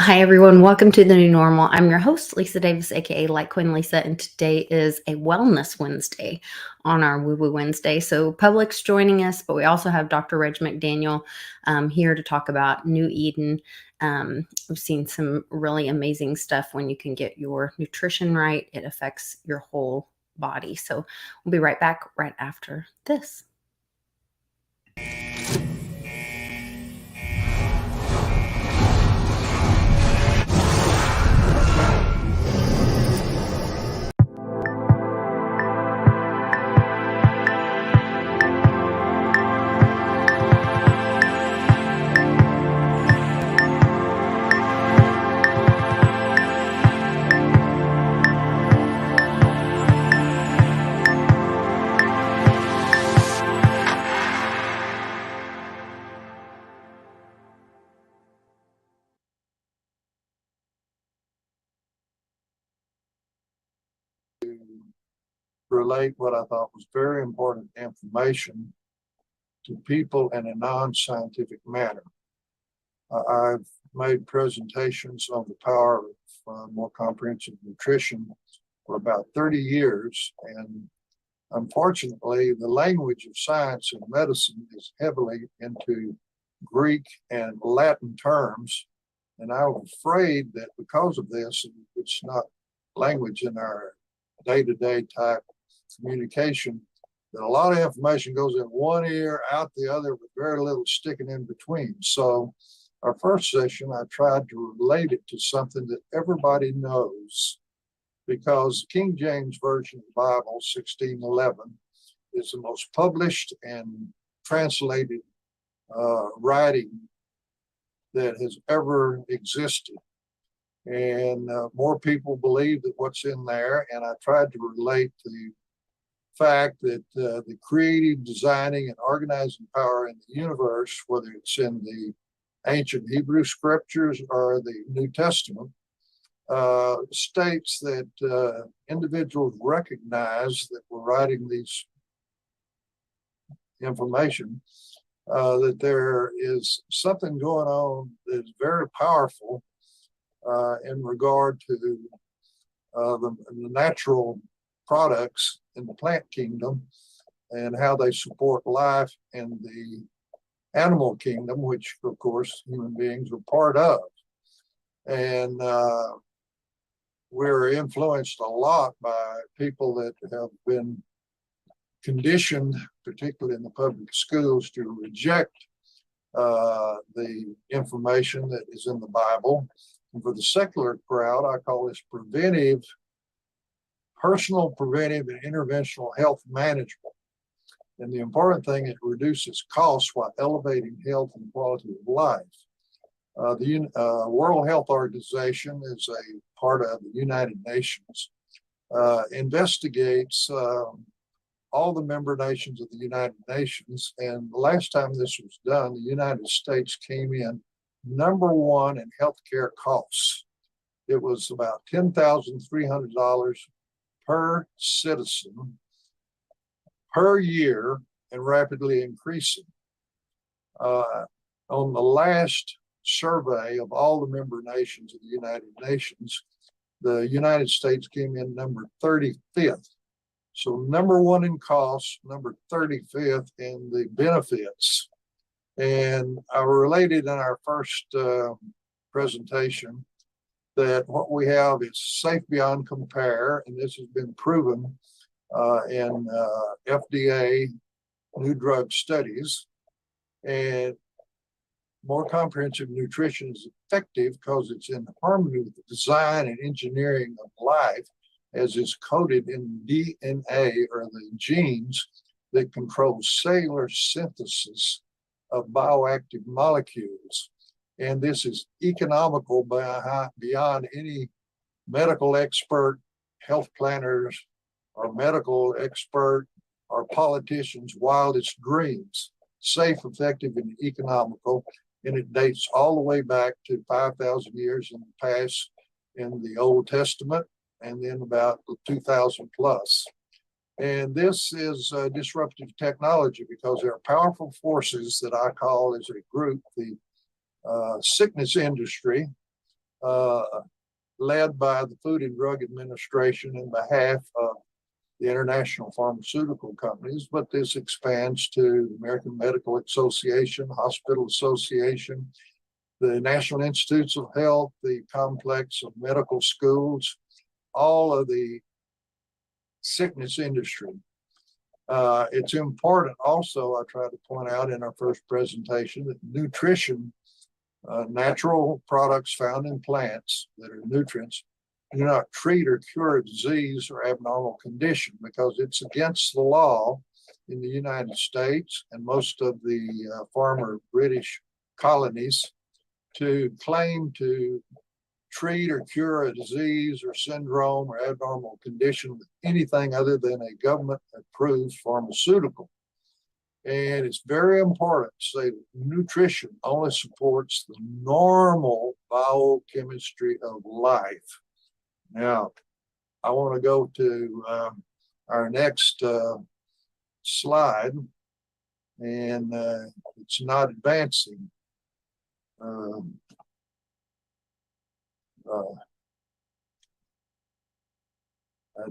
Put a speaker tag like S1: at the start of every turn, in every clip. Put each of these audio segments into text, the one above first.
S1: Hi, everyone. Welcome to the new normal. I'm your host, Lisa Davis, aka Litecoin Lisa, and today is a Wellness Wednesday on our Woo Woo Wednesday. So, public's joining us, but we also have Dr. Reg McDaniel here to talk about New Eden. We've seen some really amazing stuff when you can get your nutrition right, it affects your whole body. So, we'll be right back right after this.
S2: Relate what I thought was very important information to people in a non-scientific manner. I've made presentations on the power of more comprehensive nutrition for about 30 years, and unfortunately, the language of science and medicine is heavily into Greek and Latin terms, and I'm afraid that because of this, it's not language in our day-to-day type communication, that a lot of information goes in one ear, out the other, with very little sticking in between. So our first session, I tried to relate it to something that everybody knows, because the King James Version of the Bible, 1611, is the most published and translated writing that has ever existed. And more people believe that what's in there, and I tried to relate to the fact that the creative, designing, and organizing power in the universe, whether it's in the ancient Hebrew scriptures or the New Testament, states that individuals recognize that we're writing these information, that there is something going on that is very powerful in regard to the natural products in the plant kingdom and how they support life in the animal kingdom, which of course human beings are part of. And we're influenced a lot by people that have been conditioned, particularly in the public schools, to reject the information that is in the Bible. And for the secular crowd, I call this personal preventive and interventional health management. And the important thing, it reduces costs while elevating health and quality of life. The World Health Organization is a part of the United Nations, investigates all the member nations of the United Nations. And the last time this was done, the United States came in #1 in healthcare costs. It was about $10,300 per citizen per year, and rapidly increasing. On the last survey of all the member nations of the United Nations, the United States came in number 35th. So #1 in costs, number 35th in the benefits. And I related in our first presentation that what we have is safe beyond compare, and this has been proven in FDA new drug studies. And more comprehensive nutrition is effective because it's in harmony with the design and engineering of life, as is coded in DNA, or the genes that control cellular synthesis of bioactive molecules. And this is economical beyond any medical expert, health planners, or medical expert, or politicians' wildest dreams. Safe, effective, and economical. And it dates all the way back to 5,000 years in the past in the Old Testament, and then about 2,000 plus. And this is disruptive technology, because there are powerful forces that I call as a group the sickness industry, led by the Food and Drug Administration in behalf of the international pharmaceutical companies, but this expands to the American Medical Association, Hospital Association, the National Institutes of Health, the complex of medical schools, all of the sickness industry. It's important also, I try to point out in our first presentation, that nutrition, natural products found in plants that are nutrients, do not treat or cure a disease or abnormal condition, because it's against the law in the United States and most of the former British colonies to claim to treat or cure a disease or syndrome or abnormal condition with anything other than a government-approved pharmaceutical. And it's very important to say that nutrition only supports the normal biochemistry of life. Now, I want to go to our next slide, and it's not advancing. I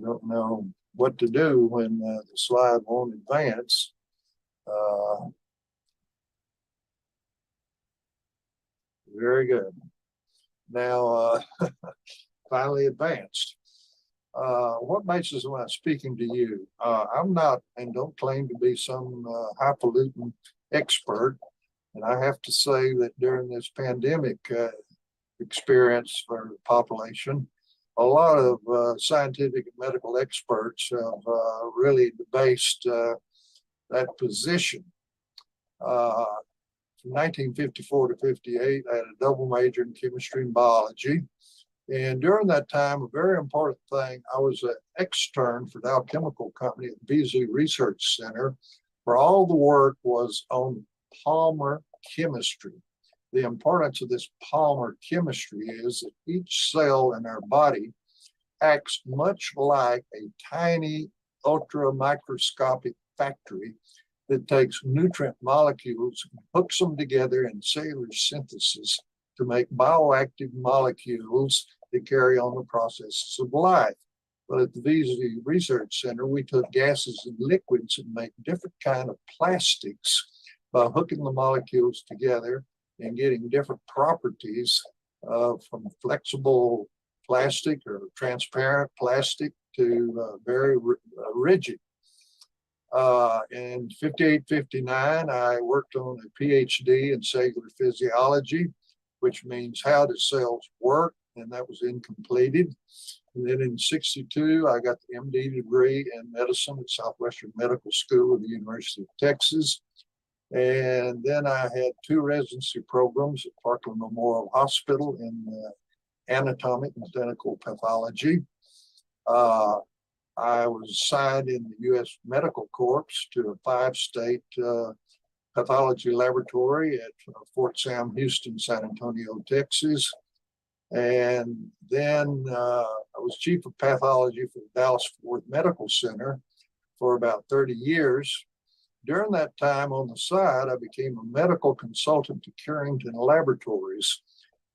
S2: don't know what to do when the slide won't advance. Very good. Now, finally advanced. What basis am I speaking to you? I'm not, and don't claim to be some highfalutin expert. And I have to say that during this pandemic experience for the population, a lot of scientific and medical experts have really debased that position. From 1954 to 58, I had a double major in chemistry and biology. And during that time, a very important thing, I was an extern for Dow Chemical Company at Beasley Research Center, where all the work was on polymer chemistry. The importance of this polymer chemistry is that each cell in our body acts much like a tiny ultra microscopic factory that takes nutrient molecules and hooks them together in cellular synthesis to make bioactive molecules that carry on the processes of life. But at the Beasley Research Center, we took gases and liquids and make different kind of plastics by hooking the molecules together and getting different properties from flexible plastic or transparent plastic to very rigid. In 58, 59, I worked on a PhD in cellular physiology, which means how do cells work, and that was incompleted. And then in 62, I got the MD degree in medicine at Southwestern Medical School of the University of Texas. And then I had 2 residency programs at Parkland Memorial Hospital in anatomic and clinical pathology. I was assigned in the U.S. Medical Corps to a 5-state pathology laboratory at Fort Sam Houston, San Antonio, Texas. And then I was chief of pathology for the Dallas-Fort Worth Medical Center for about 30 years. During that time on the side, I became a medical consultant to Carrington Laboratories.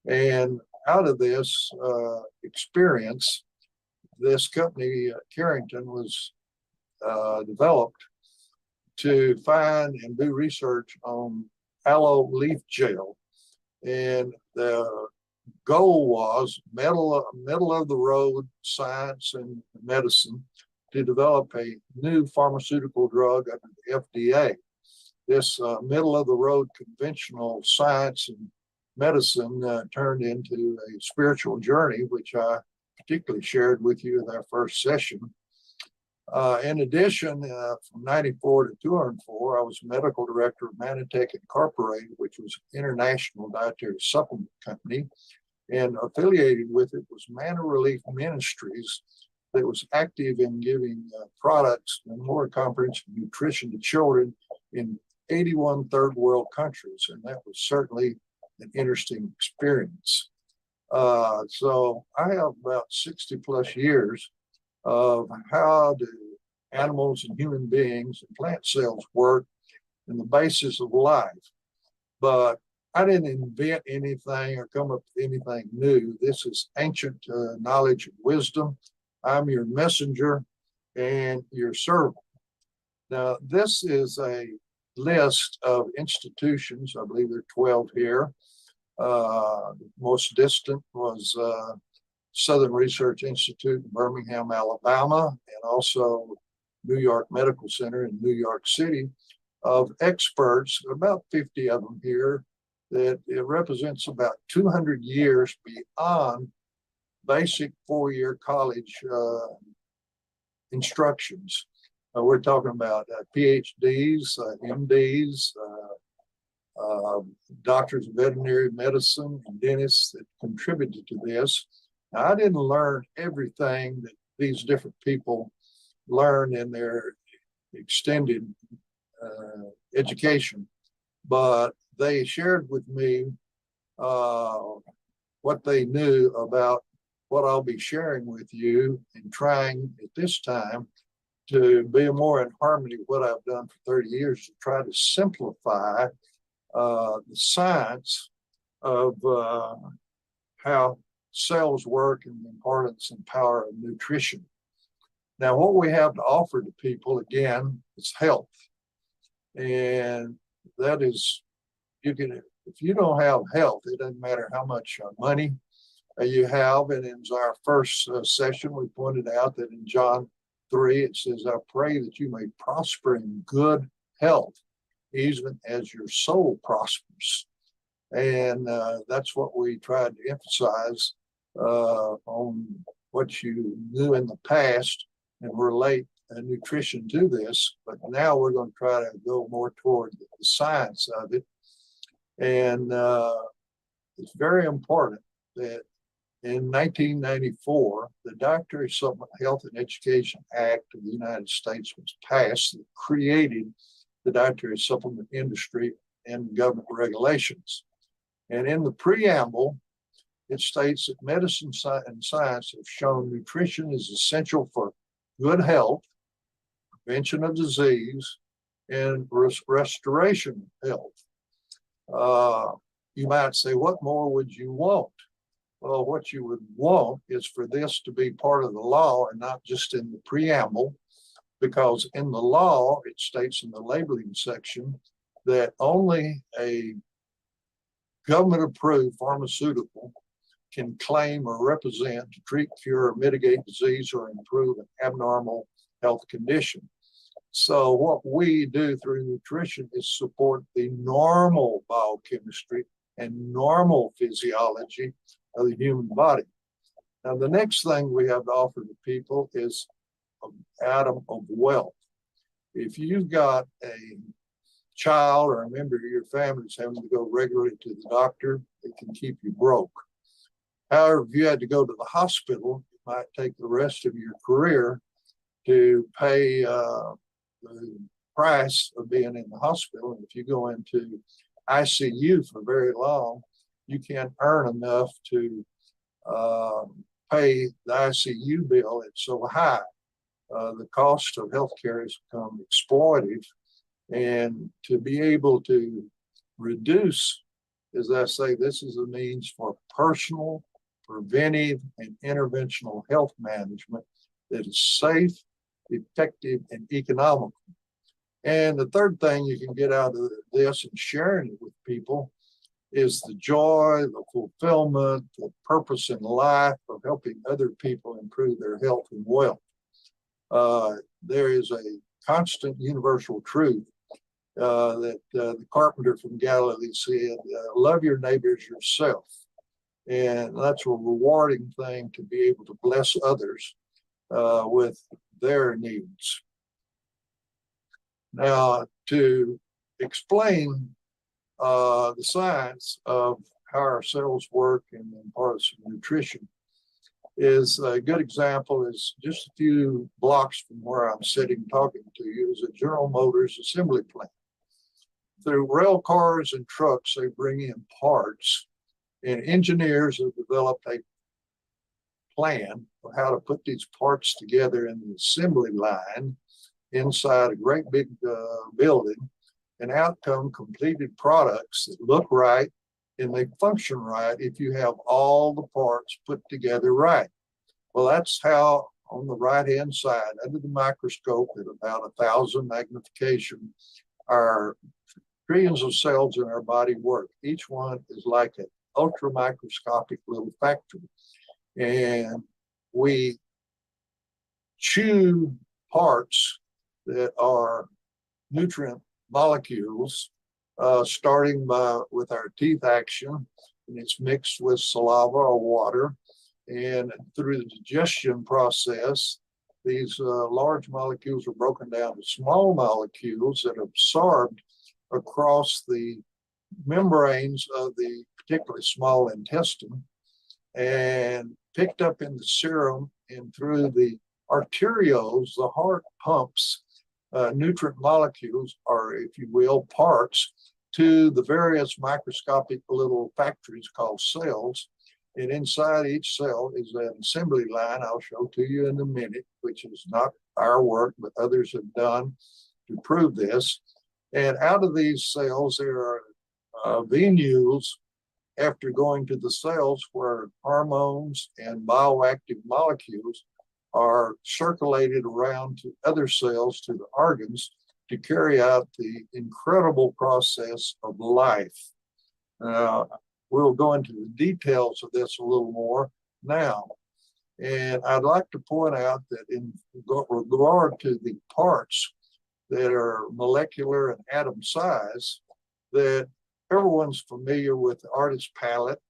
S2: And out of this experience, this company, Carrington, was developed to find and do research on aloe leaf gel. And the goal was middle of the road science and medicine to develop a new pharmaceutical drug under the FDA. This middle of the road conventional science and medicine turned into a spiritual journey, which I particularly shared with you in our first session. In addition, from 94 to 204, I was medical director of Manitech Incorporated, which was an international dietary supplement company, and affiliated with it was Manna Relief Ministries that was active in giving products and more comprehensive nutrition to children in 81 third world countries. And that was certainly an interesting experience. So I have about 60 plus years of how do animals and human beings and plant cells work and the basis of life. But I didn't invent anything or come up with anything new. This is ancient knowledge and wisdom. I'm your messenger and your servant. Now, this is a list of institutions. I believe there are 12 here. Most distant was Southern Research Institute in Birmingham, Alabama, and also New York Medical Center in New York City, of experts, about 50 of them here, that it represents about 200 years beyond basic four-year college instructions. We're talking about PhDs, MDs, doctors of veterinary medicine, and dentists that contributed to this. Now, I didn't learn everything that these different people learn in their extended education, but they shared with me what they knew about what I'll be sharing with you, and trying at this time to be more in harmony with what I've done for 30 years, to try to simplify the science of how cells work and the importance and power of nutrition. Now, what we have to offer to people, again, is health. And that is, you can, if you don't have health, it doesn't matter how much money you have. And in our first session, we pointed out that in John 3, it says, I pray that you may prosper in good health, even as your soul prospers. And that's what we tried to emphasize on what you knew in the past and relate nutrition to this. But now we're going to try to go more toward the science of it. And it's very important that in 1994, the Dietary Supplement Health and Education Act of the United States was passed that created the dietary supplement industry and government regulations. And in the preamble, it states that medicine and science have shown nutrition is essential for good health, prevention of disease, and restoration of health. You might say, what more would you want? Well, what you would want is for this to be part of the law and not just in the preamble, because in the law, it states in the labeling section that only a government-approved pharmaceutical can claim or represent to treat, cure, or mitigate disease or improve an abnormal health condition. So what we do through nutrition is support the normal biochemistry and normal physiology of the human body. Now, the next thing we have to offer to people is an atom of wealth. If you've got a child or a member of your family is having to go regularly to the doctor, it can keep you broke. However, if you had to go to the hospital, it might take the rest of your career to pay the price of being in the hospital. And if you go into ICU for very long, you can't earn enough to pay the ICU bill. It's so high. The cost of healthcare has become exploitive. And to be able to reduce, as I say, this is a means for personal, preventive, and interventional health management that is safe, effective, and economical. And the third thing you can get out of this and sharing it with people is the joy, the fulfillment, the purpose in life of helping other people improve their health and wealth. There is a constant universal truth that the carpenter from Galilee said, love your neighbors yourself. And that's a rewarding thing, to be able to bless others with their needs. Now, to explain the science of how our cells work and parts of nutrition is a good example is just a few blocks from where I'm sitting talking to you is a General Motors assembly plant. Through rail cars and trucks, they bring in parts, and engineers have developed a plan of how to put these parts together in the assembly line inside a great big building, and out come completed products that look right, and they function right if you have all the parts put together right. Well, that's how on the right-hand side, under the microscope at about 1,000 magnification, our trillions of cells in our body work. Each one is like an ultra microscopic little factory. And we chew parts that are nutrient molecules, starting with our teeth action, and it's mixed with saliva or water. And through the digestion process, these large molecules are broken down to small molecules that are absorbed across the membranes of the particularly small intestine and picked up in the serum and through the arterioles. The heart pumps nutrient molecules, or if you will, parts, to the various microscopic little factories called cells. And inside each cell is an assembly line I'll show to you in a minute, which is not our work, but others have done to prove this. And out of these cells, there are venules after going to the cells where hormones and bioactive molecules are circulated around to other cells, to the organs, to carry out the incredible process of life. We'll go into the details of this a little more now. And I'd like to point out that in regard to the parts that are molecular and atom size, that everyone's familiar with the artist's palette,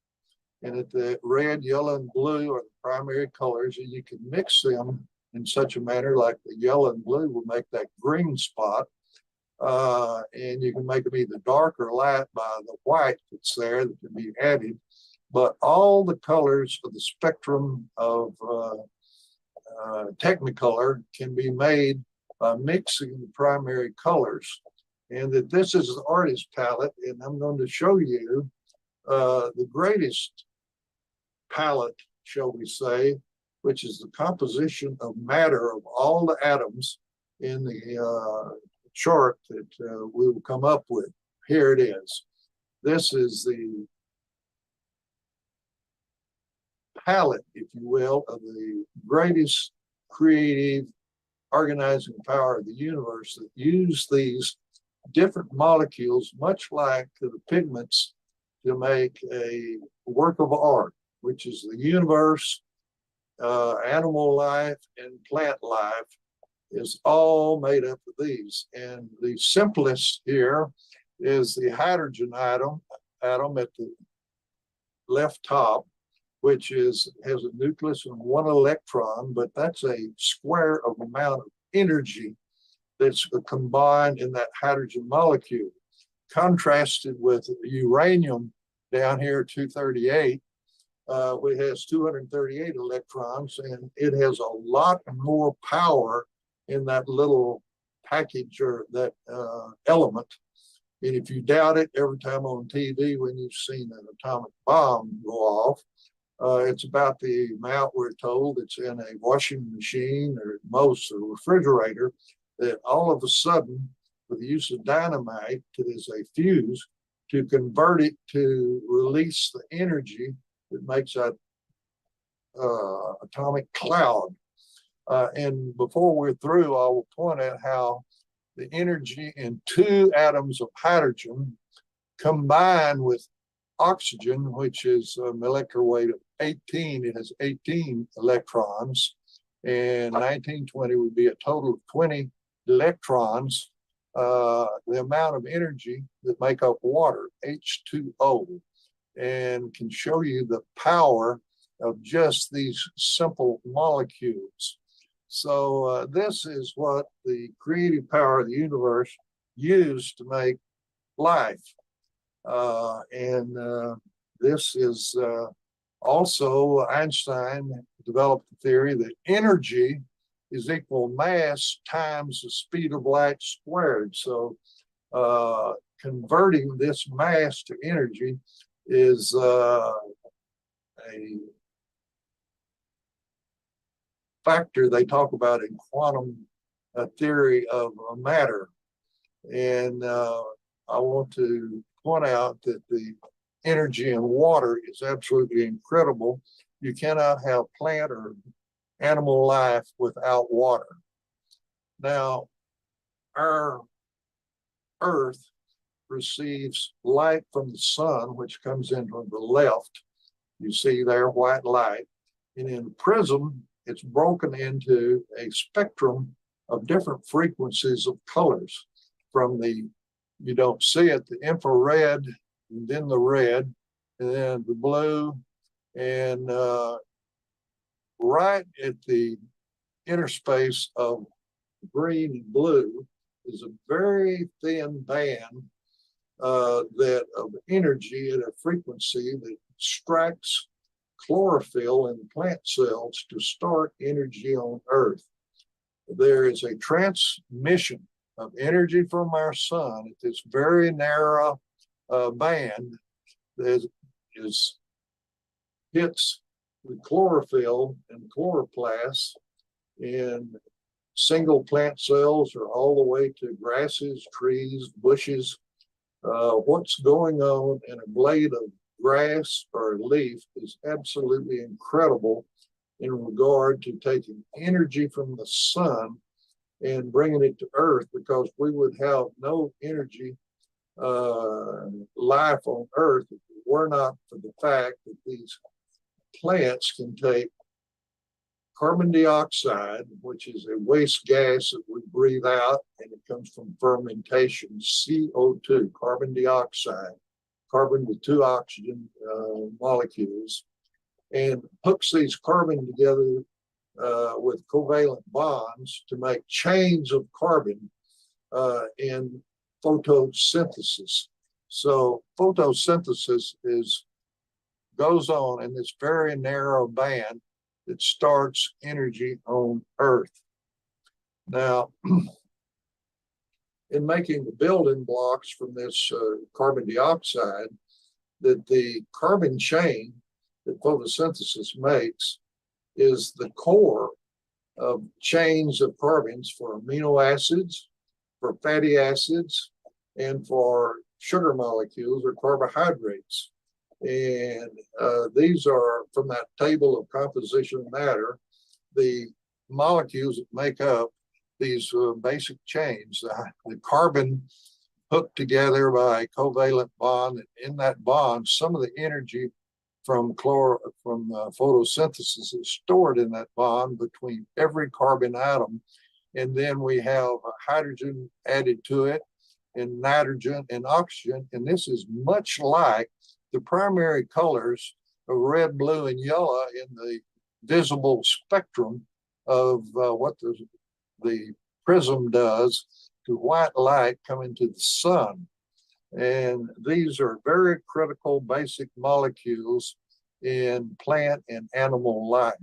S2: and that the red, yellow, and blue are the primary colors, and you can mix them in such a manner like the yellow and blue will make that green spot. And you can make them either dark or light by the white that's there that can be added. But all the colors of the spectrum of Technicolor can be made by mixing the primary colors. And that this is the artist palette, and I'm going to show you the greatest palette, shall we say, which is the composition of matter of all the atoms in the chart that we will come up with. Here it is. This is the palette, if you will, of the greatest creative organizing power of the universe that use these different molecules, much like the pigments, to make a work of art, which is the universe, animal life, and plant life is all made up of these. And the simplest here is the hydrogen atom at the left top, which has a nucleus and one electron, but that's a square of amount of energy that's combined in that hydrogen molecule. Contrasted with uranium down here, 238, it has 238 electrons, and it has a lot more power in that little package or that element. And if you doubt it, every time on TV when you've seen an atomic bomb go off, it's about the amount, we're told, it's in a washing machine or at most a refrigerator, that all of a sudden, with the use of dynamite, it is a fuse to convert it to release the energy that makes that atomic cloud. And before we're through, I will point out how the energy in two atoms of hydrogen combined with oxygen, which is a molecular weight of 18, it has 18 electrons, and 1920 would be a total of 20 electrons, the amount of energy that make up water, H2O, and can show you the power of just these simple molecules. So this is what the creative power of the universe used to make life. This is also Einstein developed the theory that energy is equal mass times the speed of light squared. So converting this mass to energy is a factor they talk about in quantum theory of matter. And I want to point out that the energy in water is absolutely incredible. You cannot have plant or animal life without water. Now, our Earth receives light from the sun, which comes in from the left. You see there white light. And in the prism, it's broken into a spectrum of different frequencies of colors from the, you don't see it, the infrared, and then the red, and then the blue, and right at the interspace of green and blue is a very thin band that of energy at a frequency that extracts chlorophyll in plant cells to start energy on Earth. There is a transmission of energy from our sun at this very narrow band that hits the chlorophyll and chloroplasts in single plant cells or all the way to grasses, trees, bushes. What's going on in a blade of grass or a leaf is absolutely incredible in regard to taking energy from the sun and bringing it to Earth, because we would have no energy life on Earth if it were not for the fact that these plants can take carbon dioxide, which is a waste gas that we breathe out, and it comes from fermentation, CO2, carbon dioxide, carbon with two oxygen molecules, and hooks these carbon together with covalent bonds to make chains of carbon in photosynthesis. So photosynthesis goes on in this very narrow band that starts energy on Earth. Now, in making the building blocks from this carbon dioxide, that the carbon chain that photosynthesis makes is the core of chains of carbons for amino acids, for fatty acids, and for sugar molecules or carbohydrates. And these are from that table of composition of matter, the molecules that make up these basic chains. The carbon hooked together by a covalent bond, and in that bond, some of the energy from photosynthesis is stored in that bond between every carbon atom. And then we have hydrogen added to it, and nitrogen and oxygen. And this is much like the primary colors of red, blue, and yellow in the visible spectrum of what the prism does to white light coming to the sun. And these are very critical basic molecules in plant and animal life.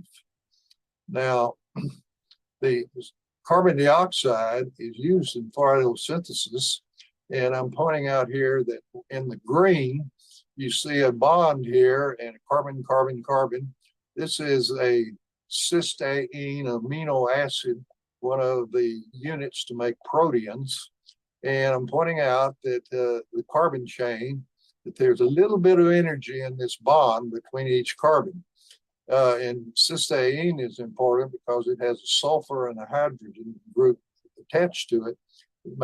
S2: Now, the carbon dioxide is used in photosynthesis, and I'm pointing out here that in the green, you see a bond here and a carbon, carbon, carbon. This is a cysteine amino acid, one of the units to make proteins. And I'm pointing out that the carbon chain, that there's a little bit of energy in this bond between each carbon. And cysteine is important because it has a sulfur and a hydrogen group attached to it. It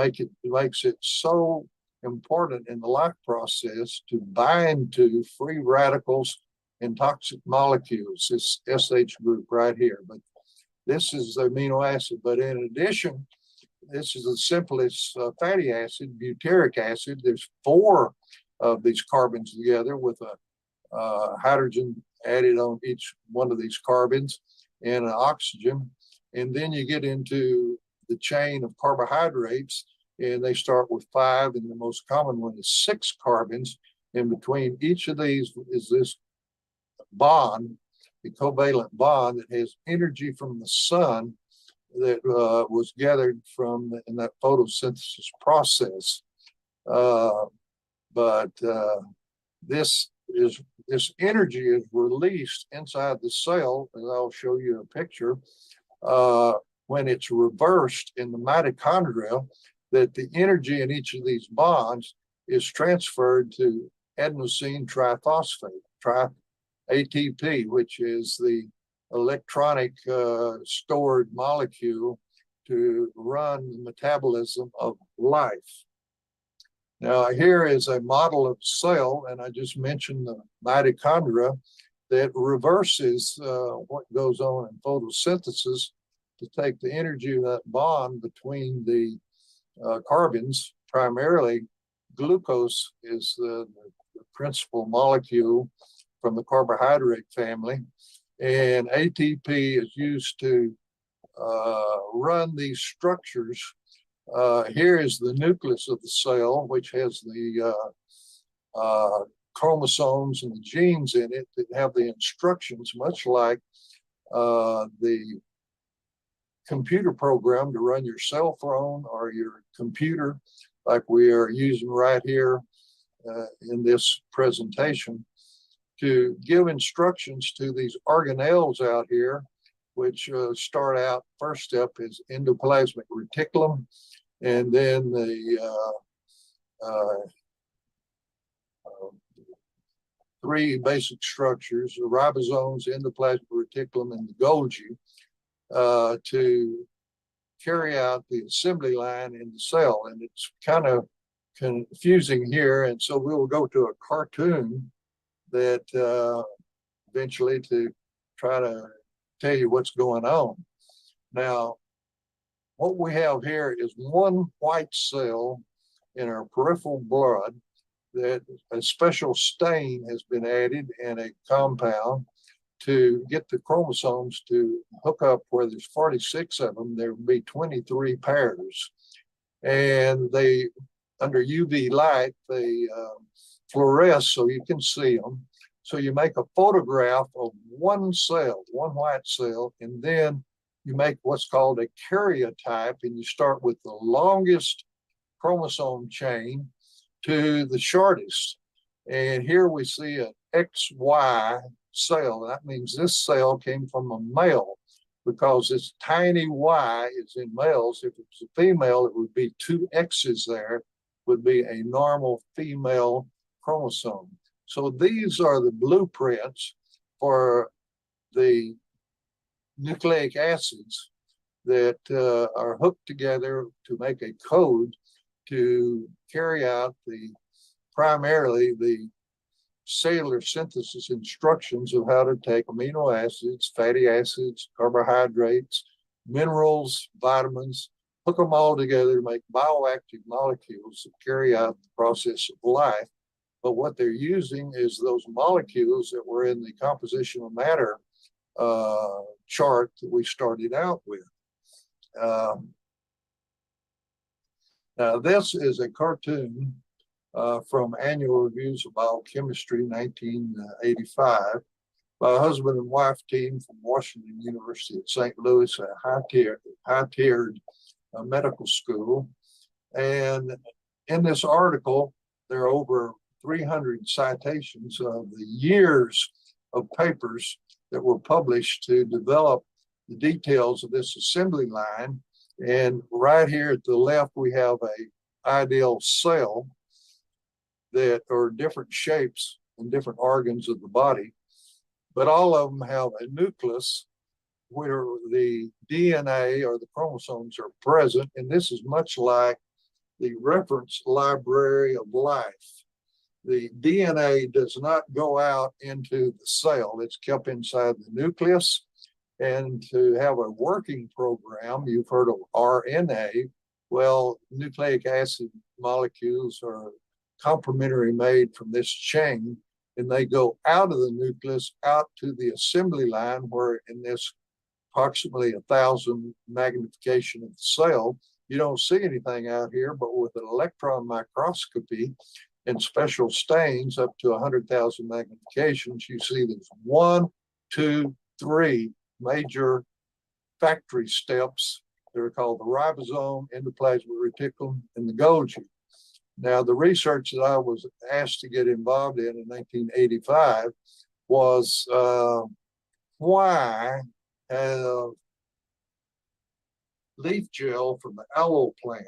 S2: makes it so important in the life process to bind to free radicals and toxic molecules, this SH group right here. But this is the amino acid. But in addition, this is the simplest fatty acid, butyric acid. There's 4 of these carbons together with a hydrogen added on each one of these carbons and an oxygen. And then you get into the chain of carbohydrates, and they start with 5, and the most common one is 6 carbons. And between each of these is this bond, the covalent bond that has energy from the sun that was gathered from in that photosynthesis process. But this energy is released inside the cell, and I'll show you a picture, when it's reversed in the mitochondria, that the energy in each of these bonds is transferred to adenosine triphosphate, ATP, which is the electronic stored molecule to run the metabolism of life. Now, here is a model of cell, and I just mentioned the mitochondria that reverses what goes on in photosynthesis to take the energy of that bond between the carbons. Primarily, glucose is the principal molecule from the carbohydrate family, and ATP is used to run these structures. Here is the nucleus of the cell, which has the chromosomes and the genes in it that have the instructions, much like the computer program to run your cell phone or your computer, like we are using right here in this presentation, to give instructions to these organelles out here, which start out, first step is endoplasmic reticulum, and then the three basic structures, the ribosomes, endoplasmic reticulum, and the Golgi, to carry out the assembly line in the cell. And it's kind of confusing here, and so we will go to a cartoon that eventually to try to tell you what's going on. Now, what we have here is one white cell in our peripheral blood that a special stain has been added in a compound to get the chromosomes to hook up where there's 46 of them. There will be 23 pairs. And they, under UV light, they fluoresce so you can see them. So you make a photograph of one cell, one white cell, and then you make what's called a karyotype, and you start with the longest chromosome chain to the shortest. And here we see an XY cell. That means this cell came from a male, because this tiny Y is in males. If it's a female, it would be two X's there, would be a normal female chromosome. So these are the blueprints for the nucleic acids that are hooked together to make a code to carry out primarily the cellular synthesis instructions of how to take amino acids, fatty acids, carbohydrates, minerals, vitamins, hook them all together to make bioactive molecules that carry out the process of life. But what they're using is those molecules that were in the compositional matter chart that we started out with. Now, this is a cartoon from Annual Reviews of Biochemistry, 1985, by a husband and wife team from Washington University at St. Louis, a high-tiered medical school. And in this article, there are over 300 citations of the years of papers that were published to develop the details of this assembly line. And right here at the left, we have an ideal cell that are different shapes and different organs of the body, but all of them have a nucleus where the DNA or the chromosomes are present. And this is much like the reference library of life. The DNA does not go out into the cell. It's kept inside the nucleus. And to have a working program, you've heard of RNA. Well, nucleic acid molecules are complementary made from this chain, and they go out of the nucleus, out to the assembly line, where in this approximately 1,000 magnification of the cell, you don't see anything out here, but with an electron microscopy and special stains up to 100,000 magnifications, you see there's 1, 2, 3 major factory steps that are called the ribosome, endoplasmic reticulum, and the Golgi. Now, the research that I was asked to get involved in 1985 was why have leaf gel from the aloe plant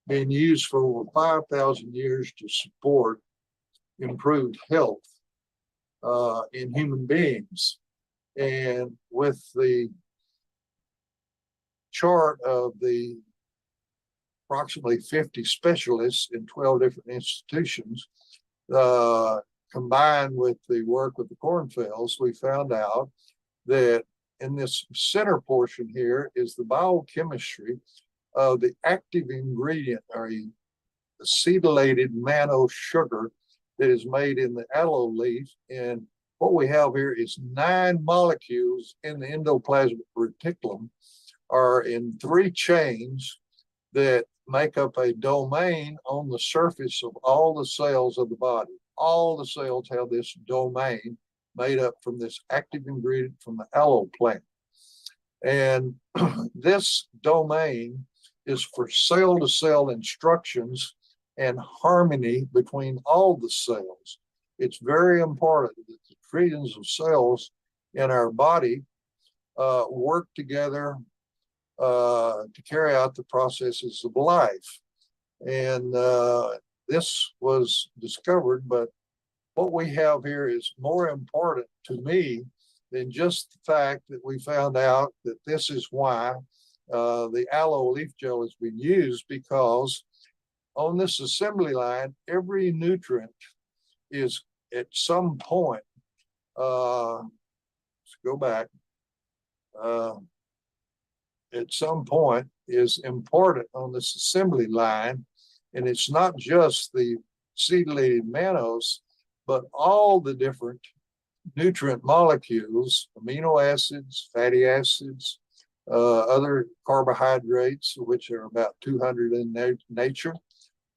S2: been used for over 5,000 years to support improved health in human beings. And with the chart of the approximately 50 specialists in 12 different institutions, combined with the work with the cornfields, we found out that in this center portion here is the biochemistry of the active ingredient, or acetylated mannose sugar that is made in the aloe leaf. And what we have here is 9 molecules in the endoplasmic reticulum, are in 3 chains that make up a domain on the surface of all the cells of the body. All the cells have this domain made up from this active ingredient from the aloe plant. And this domain is for cell-to-cell instructions and harmony between all the cells. It's very important that the trillions of cells in our body work together to carry out the processes of life. And this was discovered, but what we have here is more important to me than just the fact that we found out that this is why the aloe leaf gel has been used, because on this assembly line, every nutrient is at some point, let's go back, at some point is important on this assembly line. And it's not just the acetylated mannose, but all the different nutrient molecules, amino acids, fatty acids, other carbohydrates, which are about 200 in nature,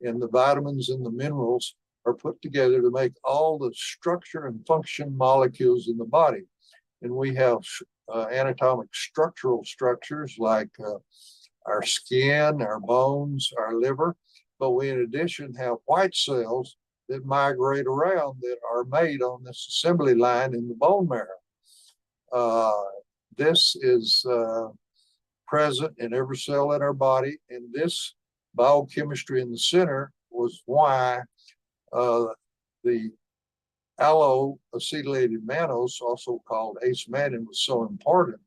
S2: and the vitamins and the minerals are put together to make all the structure and function molecules in the body. And we have anatomic structural structures like our skin, our bones, our liver, but we in addition have white cells that migrate around that are made on this assembly line in the bone marrow. This is present in every cell in our body, and this biochemistry in the center was why the aloe acetylated mannose, also called acemannan, was so important.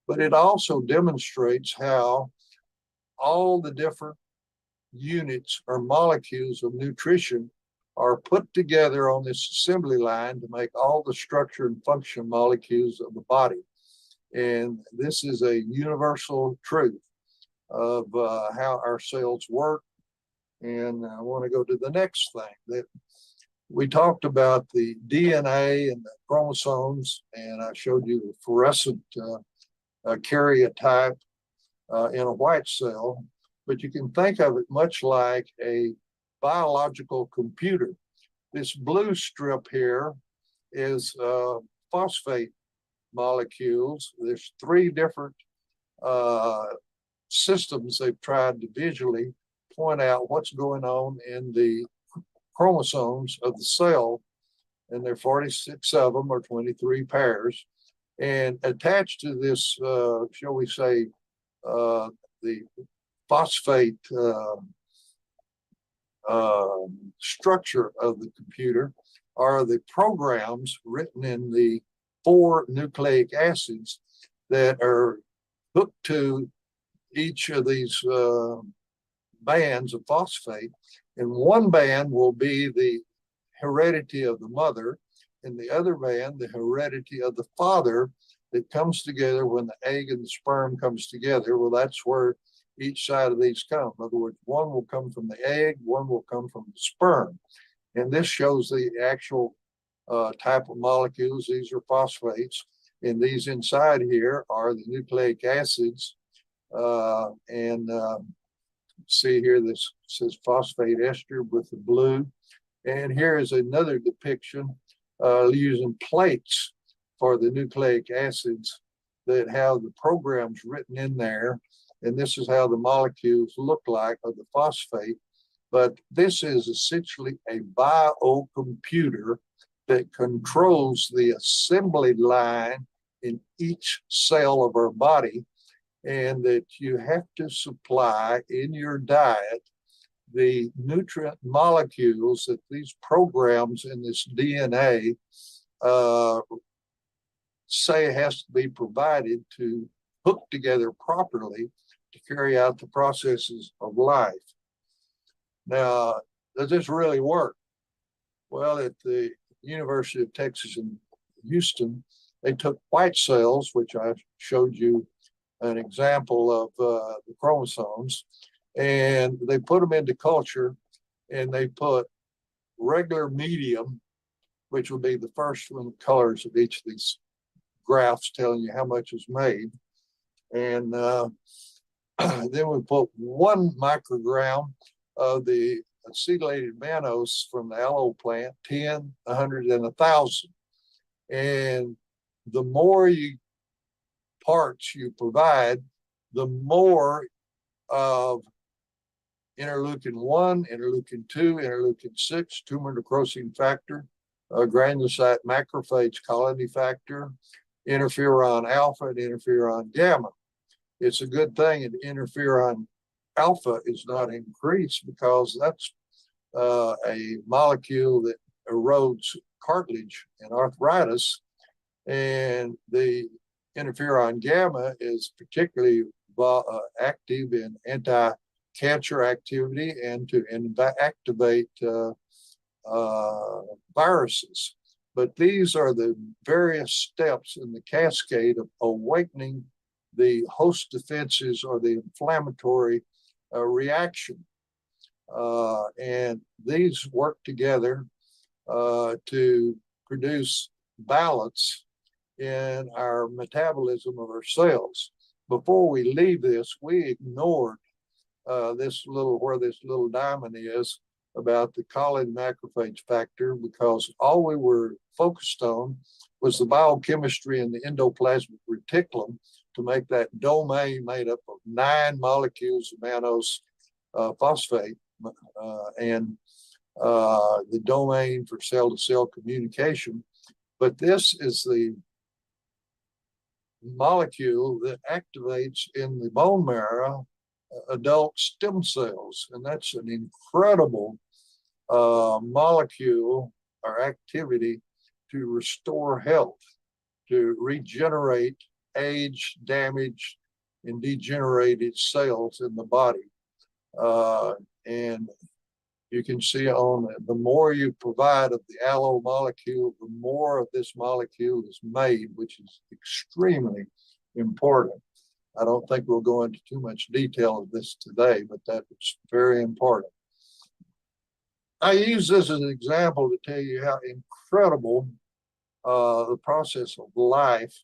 S2: But it also demonstrates how all the different units or molecules of nutrition are put together on this assembly line to make all the structure and function molecules of the body. And this is a universal truth of how our cells work. And I want to go to the next thing, that we talked about the DNA and the chromosomes, and I showed you the fluorescent karyotype in a white cell, but you can think of it much like a biological computer. This blue strip here is phosphate molecules. There's 3 different systems they've tried to visually point out what's going on in the chromosomes of the cell, and there are 46 of them, or 23 pairs. And attached to this, shall we say, the phosphate structure of the computer are the programs written in the 4 nucleic acids that are hooked to each of these bands of phosphate. And one band will be the heredity of the mother, and the other band, the heredity of the father, that comes together when the egg and the sperm comes together. Well, that's where each side of these come. In other words, one will come from the egg, one will come from the sperm. And this shows the actual type of molecules. These are phosphates. And these inside here are the nucleic acids. See here, this says phosphate ester with the blue. And here is another depiction using plates for the nucleic acids that have the programs written in there. And this is how the molecules look like of the phosphate. But this is essentially a biocomputer that controls the assembly line in each cell of our body, and that you have to supply in your diet the nutrient molecules that these programs in this DNA say has to be provided to hook together properly to carry out the processes of life. Now, does this really work? Well, at the University of Texas in Houston, they took white cells, which I showed you an example of the chromosomes, and they put them into culture, and they put regular medium, which would be the first one, colors of each of these graphs telling you how much is made. And then we put 1 microgram of the acetylated mannose from the aloe plant, 10, 100, and 1,000. And the more parts you provide, the more of interleukin-1, interleukin-2, interleukin-6, tumor necrosis factor, granulocyte macrophage colony factor, interferon alpha, and interferon gamma. It's a good thing that interferon alpha is not increased, because that's a molecule that erodes cartilage and arthritis. And the interferon gamma is particularly active in anti-cancer activity and to activate viruses. But these are the various steps in the cascade of awakening the host defenses or the inflammatory reaction. And these work together to produce balance in our metabolism of our cells. Before we leave this, we ignored where this little diamond is about the colony macrophage factor, because all we were focused on was the biochemistry in the endoplasmic reticulum to make that domain made up of 9 molecules of mannose phosphate and the domain for cell-to-cell communication. But this is the molecule that activates in the bone marrow adult stem cells. And that's an incredible molecule or activity to restore health, to regenerate aged, damaged, and degenerated cells in the body. And you can see on the more you provide of the aloe molecule, the more of this molecule is made, which is extremely important. I don't think we'll go into too much detail of this today, but that is very important. I use this as an example to tell you how incredible the process of life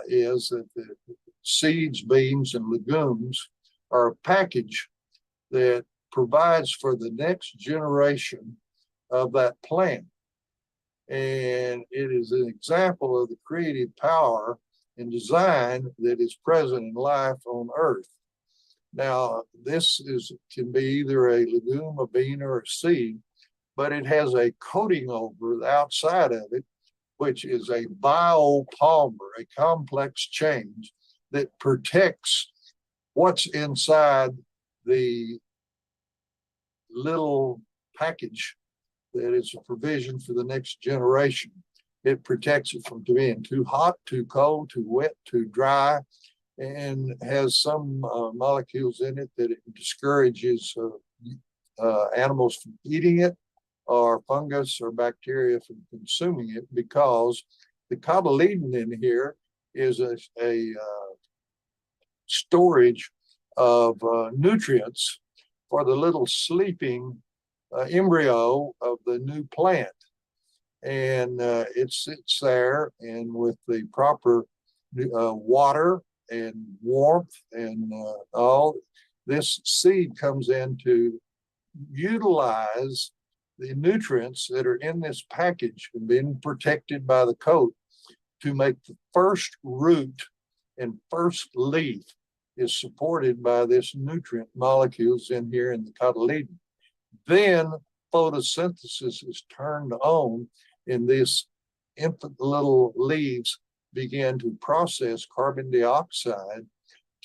S2: is, that the seeds, beans, and legumes are a package that provides for the next generation of that plant. And it is an example of the creative power and design that is present in life on Earth. Now, this can be either a legume, a bean, or a seed, but it has a coating over the outside of it, which is a biopolymer, a complex change that protects what's inside the little package that is a provision for the next generation. It protects it from being too hot, too cold, too wet, too dry, and has some molecules in it that it discourages animals from eating it, or fungus or bacteria from consuming it, because the cotyledon in here is a storage of nutrients for the little sleeping embryo of the new plant. And it sits there, and with the proper water and warmth and all, this seed comes in to utilize the nutrients that are in this package and being protected by the coat to make the first root and first leaf is supported by this nutrient molecules in here in the cotyledon. Then photosynthesis is turned on, and these infant little leaves begin to process carbon dioxide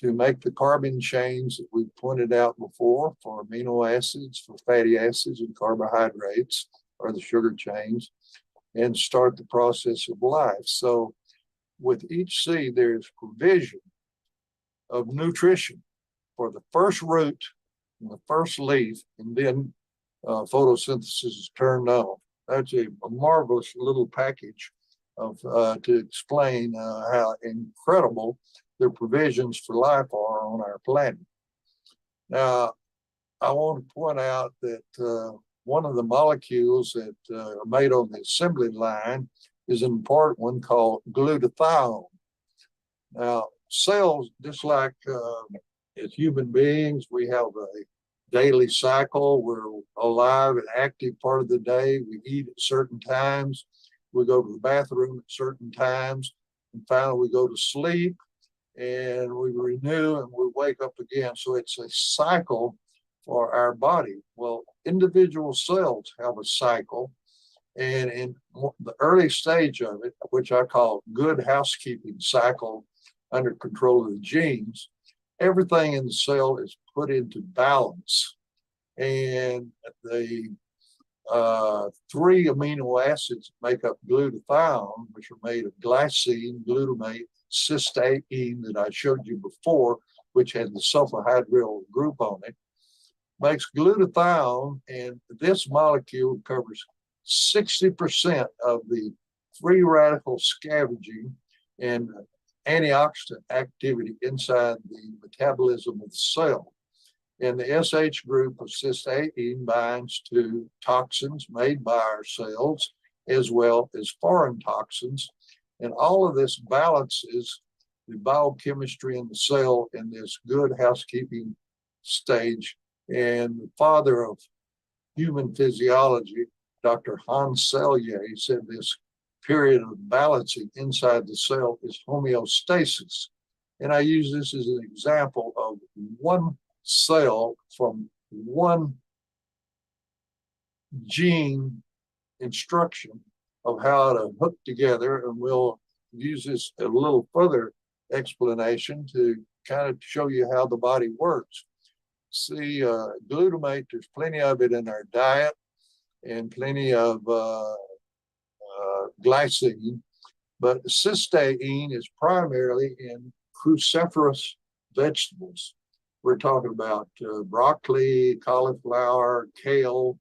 S2: to make the carbon chains that we pointed out before for amino acids, for fatty acids, and carbohydrates, or the sugar chains, and start the process of life. So with each seed, there's provision of nutrition for the first root and the first leaf, and then photosynthesis is turned on. That's a marvelous little package of to explain how incredible the provisions for life are on our planet. Now, I want to point out that one of the molecules that are made on the assembly line is an important one called glutathione. Now, cells, just like as human beings, we have a daily cycle. We're alive and active part of the day. We eat at certain times. We go to the bathroom at certain times. And finally, we go to sleep and we renew and we wake up again. So it's a cycle for our body. Well, individual cells have a cycle. And in the early stage of it, which I call good housekeeping cycle under control of the genes, everything in the cell is put into balance. And the three amino acids make up glutathione, which are made of glycine, glutamate, cysteine that I showed you before, which had the sulfhydryl group on it, makes glutathione, and this molecule covers 60% of the free radical scavenging and antioxidant activity inside the metabolism of the cell. And the SH group of cysteine binds to toxins made by our cells, as well as foreign toxins. And all of this balances the biochemistry in the cell in this good housekeeping stage. And the father of human physiology, Dr. Hans Selye, said this period of balancing inside the cell is homeostasis. And I use this as an example of one cell from one gene instruction of how to hook together. And we'll use this a little further explanation to kind of show you how the body works. See, glutamate, there's plenty of it in our diet and plenty of glycine, but cysteine is primarily in cruciferous vegetables. We're talking about broccoli, cauliflower, kale,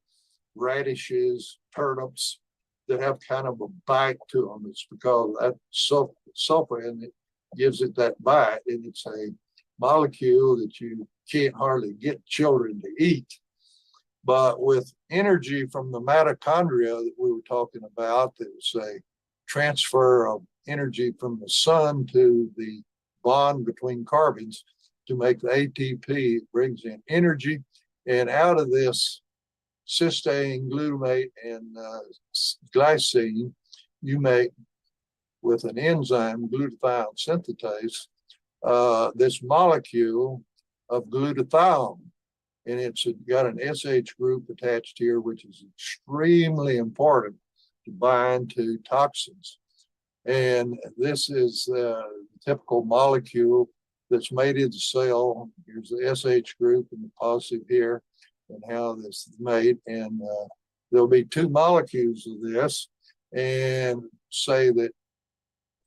S2: radishes, turnips that have kind of a bite to them. It's because that sulfur in it gives it that bite, and it's a molecule that you can't hardly get children to eat. But with energy from the mitochondria that we were talking about, there's a transfer of energy from the sun to the bond between carbons to make the ATP. It brings in energy, and out of this cysteine, glutamate, and glycine, you make, with an enzyme, glutathione synthetase, this molecule of glutathione. And it's got an SH group attached here, which is extremely important to bind to toxins. And this is the typical molecule that's made in the cell. Here's the SH group and the positive here, and how this is made. And there'll be two molecules of this, and say that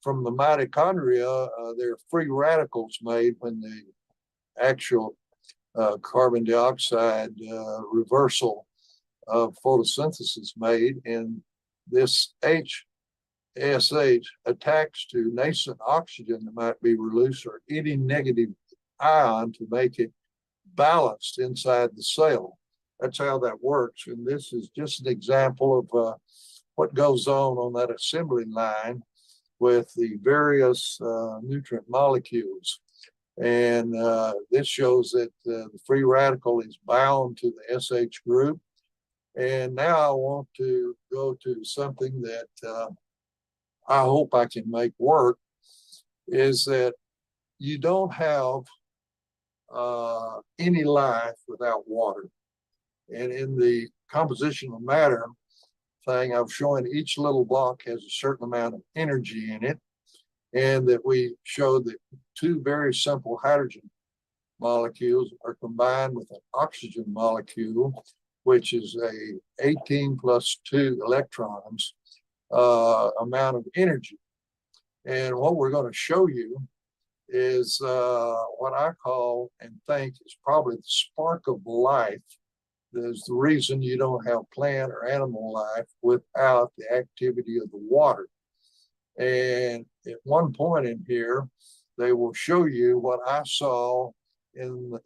S2: from the mitochondria, there are free radicals made when the actual carbon dioxide reversal of photosynthesis made, and this HSH attacks to nascent oxygen that might be released, or any negative ion to make it balanced inside the cell. That's how that works. And this is just an example of what goes on that assembly line with the various nutrient molecules. And this shows that the free radical is bound to the SH group. And now I want to go to something that I hope I can make work, is that you don't have any life without water. And in the composition of matter thing, I've shown each little block has a certain amount of energy in it. and that we showed that two very simple hydrogen molecules are combined with an oxygen molecule, which is a 18 plus 2 electrons amount of energy. And what we're going to show you is what I call and think is probably the spark of life. There's the reason you don't have plant or animal life without the activity of the water. And at one point in here, they will show you what I saw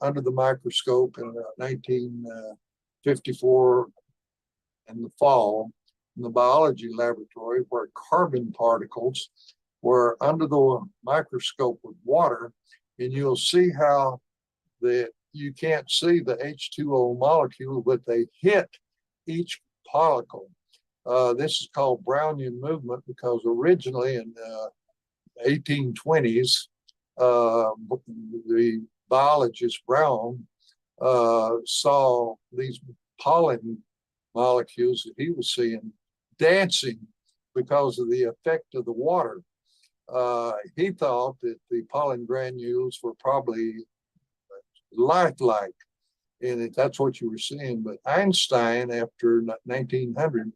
S2: under the microscope in 1954 in the fall in the biology laboratory, where carbon particles were under the microscope with water, and you'll see how you can't see the H2O molecule, but they hit each particle. This is called Brownian movement because originally in 1820s, the biologist Brown saw these pollen molecules that he was seeing dancing because of the effect of the water. He thought that the pollen granules were probably lifelike, and that's what you were seeing. But Einstein, after 1900,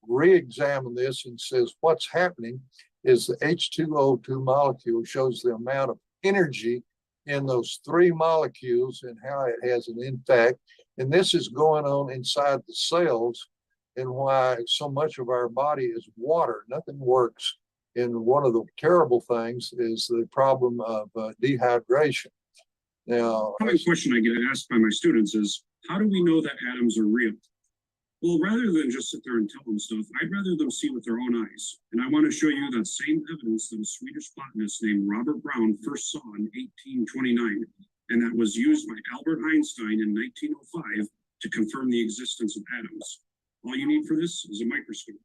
S2: re-examined this and says what's happening is the H2O2 molecule shows the amount of energy in those three molecules and how it has an impact. And this is going on inside the cells, and why so much of our body is water. Nothing works. And one of the terrible things is the problem of dehydration. Now,
S3: a question I get asked by my students is, how do we know that atoms are real? Well, rather than just sit there and tell them stuff, I'd rather them see with their own eyes. And I want to show you that same evidence that a Swedish botanist named Robert Brown first saw in 1829, and that was used by Albert Einstein in 1905 to confirm the existence of atoms. All you need for this is a microscope,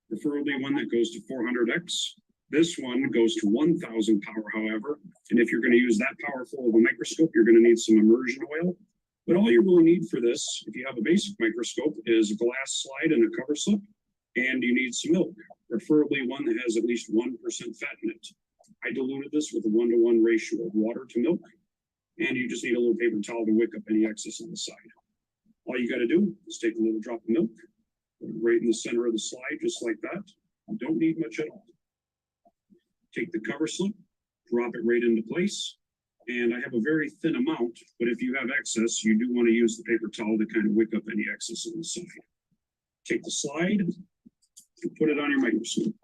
S3: preferably one that goes to 400x. This one goes to 1,000 power, however, and if you're going to use that powerful of a microscope, you're going to need some immersion oil. But all you really need for this, if you have a basic microscope, is a glass slide and a cover slip, and you need some milk, preferably one that has at least 1% fat in it. I diluted this with a 1-to-1 ratio of water to milk, and you just need a little paper towel to wick up any excess on the side. All you got to do is take a little drop of milk, put it right in the center of the slide, just like that. You don't need much at all. Take the cover slip, drop it right into place, and I have a very thin amount, but if you have excess, you do want to use the paper towel to kind of wick up any excess on the side. Take the slide and put it on your microscope.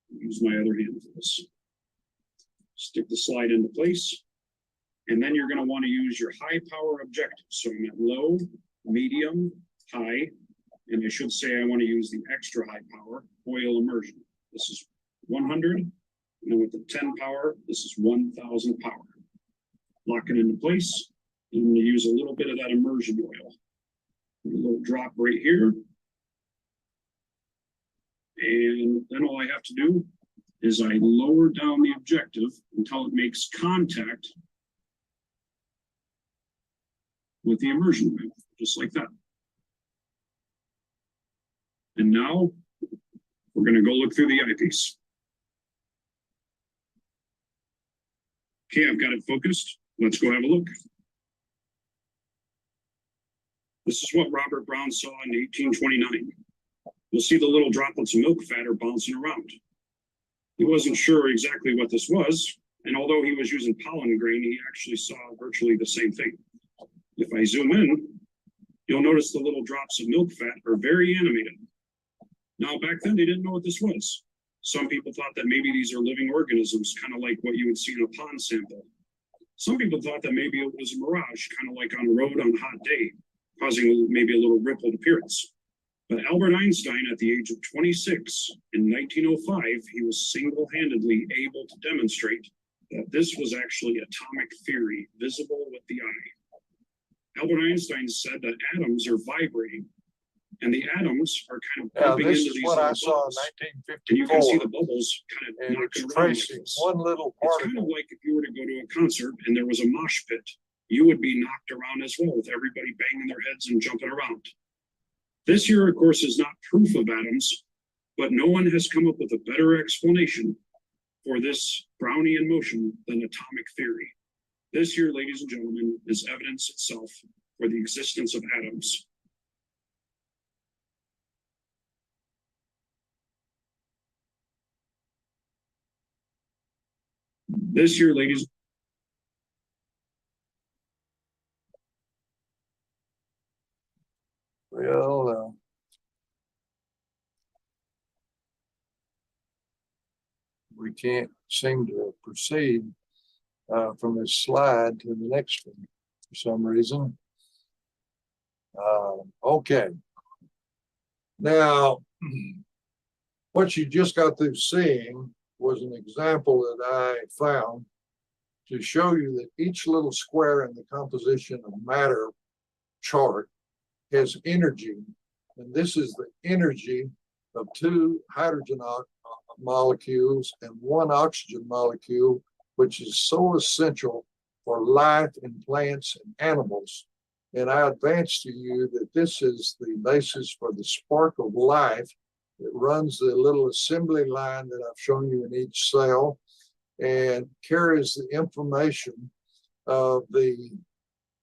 S3: Use my other hand for this. Stick the slide into place, and then you're going to want to use your high power objective. So I'm at low, medium, high, and I should say I want to use the extra high power oil immersion. This is 100, and then with the 10 power, this is 1,000 power. Lock it into place, and I'm going to use a little bit of that immersion oil. A little drop right here. And then all I have to do is I lower down the objective until it makes contact with the immersion oil, just like that. And now we're going to go look through the eyepiece. Okay, I've got it focused. Let's go have a look. This is what Robert Brown saw in 1829. You'll see the little droplets of milk fat are bouncing around. He wasn't sure exactly what this was, and although he was using pollen grain, he actually saw virtually the same thing. If I zoom in, you'll notice the little drops of milk fat are very animated. Now, back then, they didn't know what this was. Some people thought that maybe these are living organisms, kind of like what you would see in a pond sample. Some people thought that maybe it was a mirage, kind of like on a road on a hot day, causing maybe a little rippled appearance. But Albert Einstein, at the age of 26, in 1905, he was single-handedly able to demonstrate that this was actually atomic theory, visible with the eye. Albert Einstein said that atoms are vibrating, and the atoms are kind of bumping into these little bubbles.
S2: This is what I saw in 1954.
S3: And you can see the bubbles kind of
S2: and
S3: knocking
S2: it's
S3: around
S2: tracing
S3: like this.
S2: one little
S3: It's
S2: particle.
S3: kind of like if you were to go to a concert and there was a mosh pit, you would be knocked around as well, with everybody banging their heads and jumping around. This here, of course, is not proof of atoms, but no one has come up with a better explanation for this Brownian motion than atomic theory. This here, ladies and gentlemen, is evidence itself for the existence of atoms. This here, ladies.
S2: Well, we can't seem to proceed from this slide to the next one for some reason. Okay. Now, what you just got through seeing was an example that I found to show you that each little square in the composition of matter chart has energy. And this is the energy of two hydrogen molecules and one oxygen molecule, which is so essential for life in plants and animals. And I advance to you that this is the basis for the spark of life that runs the little assembly line that I've shown you in each cell and carries the information of the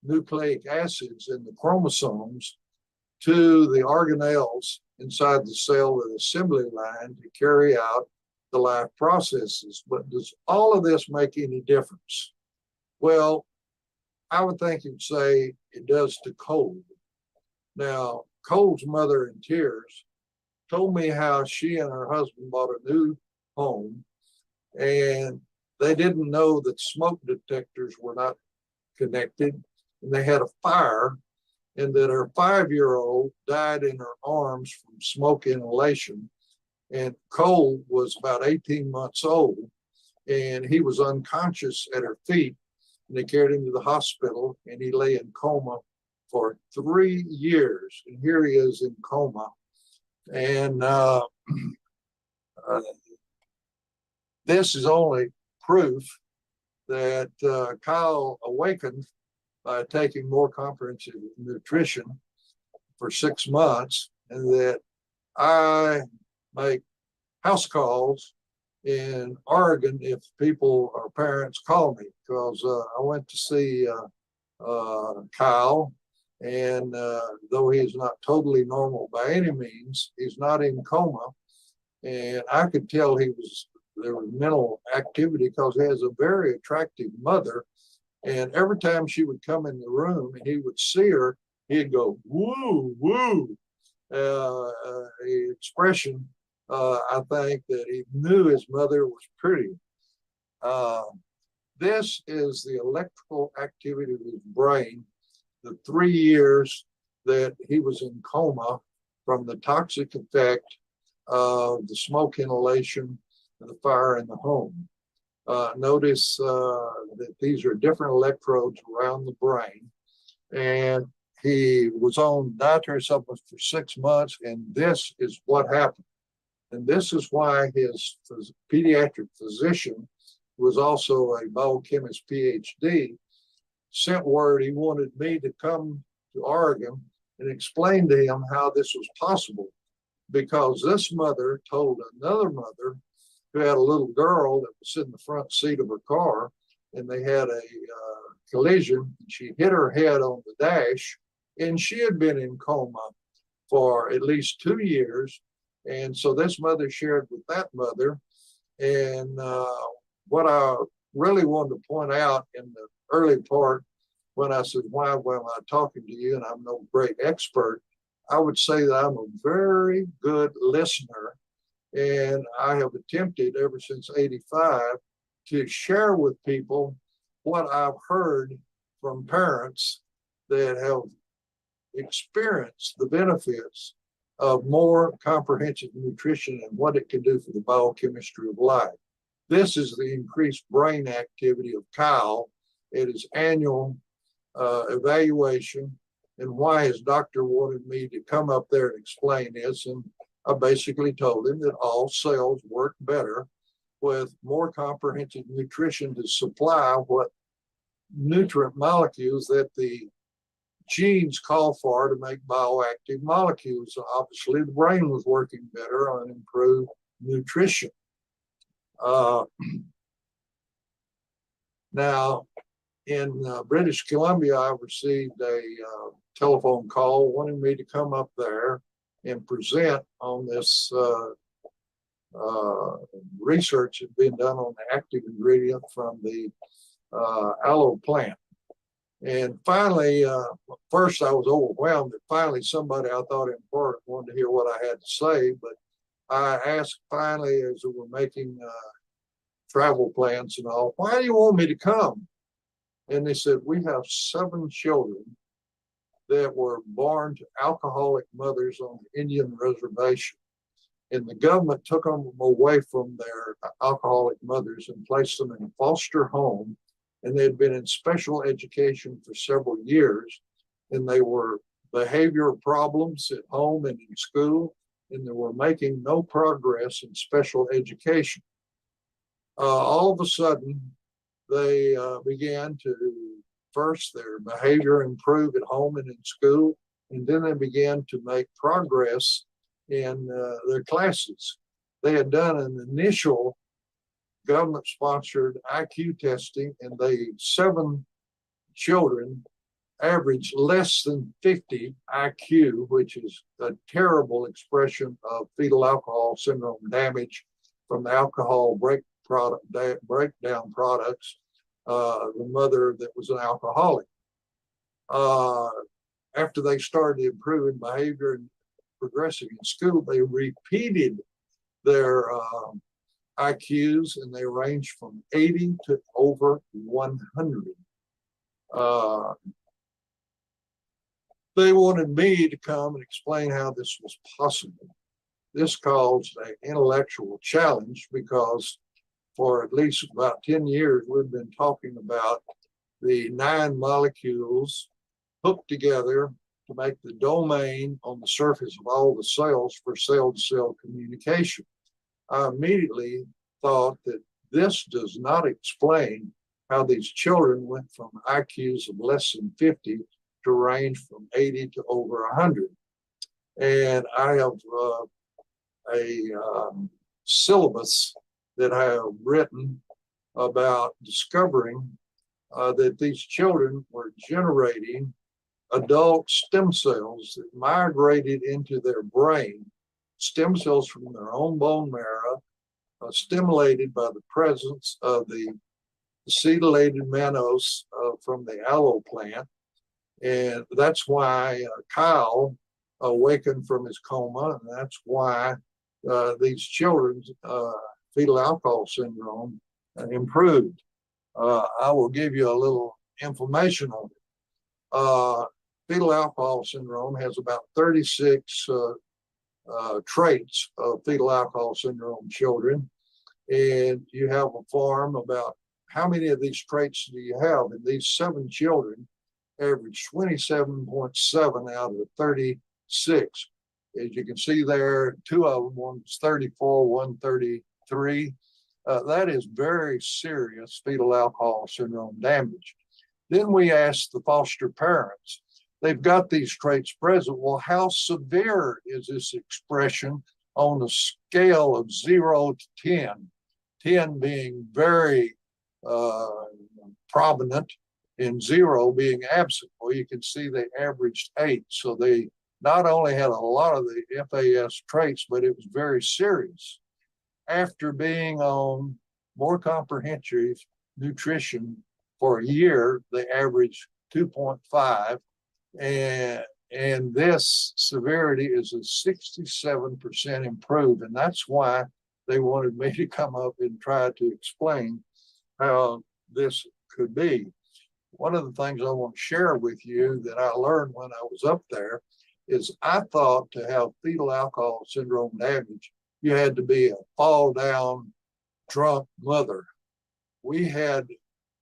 S2: nucleic acids in the chromosomes to the organelles inside the cell, the assembly line, to carry out the life processes. But does all of this make any difference? Well, I would think you'd say it does to Cole. Now, Cole's mother in tears told me how she and her husband bought a new home and they didn't know that smoke detectors were not connected, and they had a fire, and that her 5-year-old died in her arms from smoke inhalation. And Cole was about 18 months old, and he was unconscious at her feet, and they carried him to the hospital, and he lay in coma for 3 years. And here he is in coma. And this is only proof that Kyle awakened by taking more comprehensive nutrition for 6 months, and that I make house calls in Oregon if people or parents call me, because I went to see Kyle, and though he is not totally normal by any means, he's not in coma, and I could tell there was mental activity because he has a very attractive mother. And every time she would come in the room and he would see her, he'd go, woo, woo. Expression, I think that he knew his mother was pretty. This is the electrical activity of his brain, the 3 years that he was in coma from the toxic effect of the smoke inhalation and the fire in the home. Notice that these are different electrodes around the brain, and he was on dietary supplements for 6 months, and this is what happened. And this is why his pediatric physician, who was also a biochemist PhD, sent word he wanted me to come to Oregon and explain to him how this was possible, because this mother told another mother who had a little girl that was in the front seat of her car, and they had a collision. She hit her head on the dash, and she had been in coma for at least 2 years. And so this mother shared with that mother. And what I really wanted to point out in the early part, when I said, why am I talking to you? And I'm no great expert. I would say that I'm a very good listener. And I have attempted ever since '85 to share with people what I've heard from parents that have experienced the benefits of more comprehensive nutrition and what it can do for the biochemistry of life. This is the increased brain activity of Kyle at his annual evaluation, and why his doctor wanted me to come up there and explain this. And I basically told him that all cells work better with more comprehensive nutrition to supply what nutrient molecules that the genes call for to make bioactive molecules. So obviously, the brain was working better on improved nutrition. Uh, Now, in British Columbia, I received a telephone call wanting me to come up there and present on this research that had been done on the active ingredient from the aloe plant. And finally, first I was overwhelmed, and finally somebody I thought important wanted to hear what I had to say. But I asked finally, as we were making travel plans and all, why do you want me to come? And they said, we have 7 children that were born to alcoholic mothers on the Indian reservation. And the government took them away from their alcoholic mothers and placed them in a foster home. And they had been in special education for several years. And they were behavioral problems at home and in school. And they were making no progress in special education. All of a sudden, they began to, first, their behavior improve at home and in school, and then they began to make progress in their classes. They had done an initial government-sponsored IQ testing, and the 7 children averaged less than 50 IQ, which is a terrible expression of fetal alcohol syndrome damage from the alcohol breakdown products. The mother that was an alcoholic. After they started improving behavior and progressing in school, they repeated their IQs, and they ranged from 80 to over 100. They wanted me to come and explain how this was possible. This caused an intellectual challenge because for at least about 10 years, we've been talking about the 9 molecules hooked together to make the domain on the surface of all the cells for cell-to-cell communication. I immediately thought that this does not explain how these children went from IQs of less than 50 to range from 80 to over 100. And I have a syllabus that I have written about discovering that these children were generating adult stem cells that migrated into their brain, stem cells from their own bone marrow, stimulated by the presence of the acetylated mannose from the aloe plant. And that's why Kyle awakened from his coma, and that's why these children's fetal alcohol syndrome improved. I will give you a little information on it. Fetal alcohol syndrome has about 36 traits of fetal alcohol syndrome children. And you have a form about how many of these traits do you have? And these 7 children average 27.7 out of the 36. As you can see there, 2 of them, one's 34, 133. That is very serious fetal alcohol syndrome damage. Then we asked the foster parents, they've got these traits present. Well, how severe is this expression on a scale of 0 to 10? 10 being very prominent and 0 being absent. Well, you can see they averaged 8. So they not only had a lot of the FAS traits, but it was very serious. After being on more comprehensive nutrition for a year, they averaged 2.5. And this severity is a 67% improved. And that's why they wanted me to come up and try to explain how this could be. One of the things I want to share with you that I learned when I was up there is I thought to have fetal alcohol syndrome damage, you had to be a fall down drunk mother. We had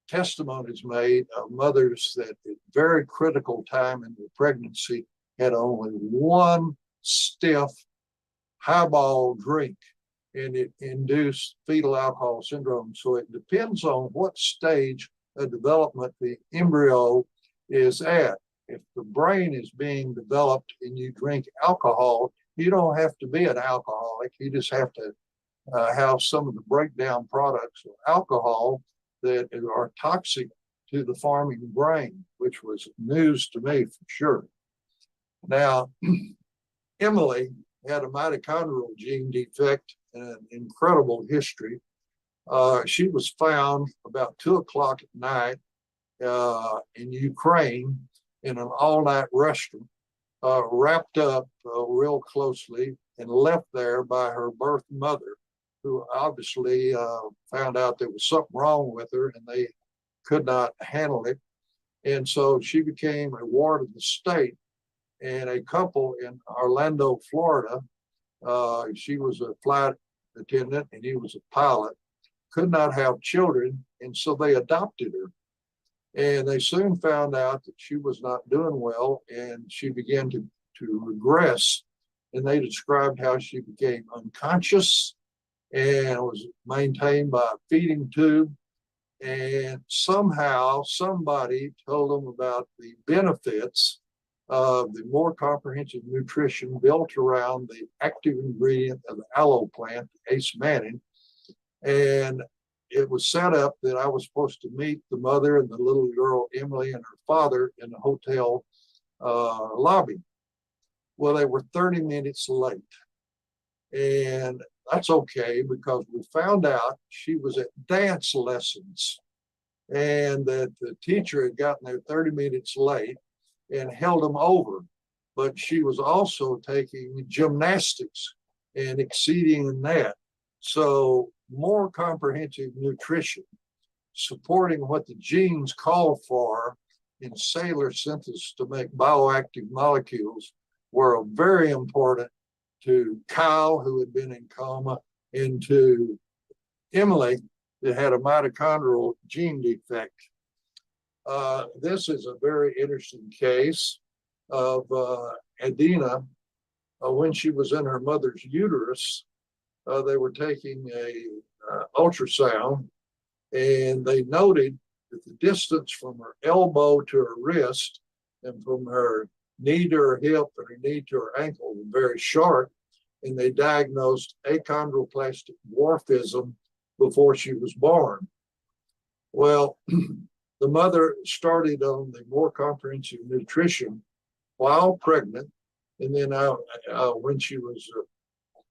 S2: testimonies made of mothers that at very critical time in their pregnancy had only one stiff highball drink, and it induced fetal alcohol syndrome. So it depends on what stage of development the embryo is at. If the brain is being developed and you drink alcohol, you don't have to be an alcoholic. You just have to how some of the breakdown products of alcohol that are toxic to the farming brain, which was news to me for sure. Now, Emily had a mitochondrial gene defect and an incredible history. She was found about 2 o'clock at night in Ukraine in an all-night restaurant, wrapped up real closely and left there by her birth mother, who obviously found out there was something wrong with her and they could not handle it. And so she became a ward of the state. And a couple in Orlando, Florida, she was a flight attendant and he was a pilot, could not have children. And so they adopted her. And they soon found out that she was not doing well and she began to regress. And they described how she became unconscious and was maintained by a feeding tube. And somehow somebody told them about the benefits of the more comprehensive nutrition built around the active ingredient of the aloe plant, Ace Manning. And it was set up that I was supposed to meet the mother and the little girl, Emily, and her father in the hotel lobby. Well, they were 30 minutes late. And that's okay because we found out she was at dance lessons and that the teacher had gotten there 30 minutes late and held them over. But she was also taking gymnastics and exceeding in that. So more comprehensive nutrition, supporting what the genes call for in cellular synthesis to make bioactive molecules, were very important to Kyle, who had been in coma, and to Emily, that had a mitochondrial gene defect. This is a very interesting case of Adina. When she was in her mother's uterus, they were taking a ultrasound, and they noted that the distance from her elbow to her wrist and from her knee to her hip and her knee to her ankle were very short, and they diagnosed achondroplastic dwarfism before she was born. Well, the mother started on the more comprehensive nutrition while pregnant, and then when she was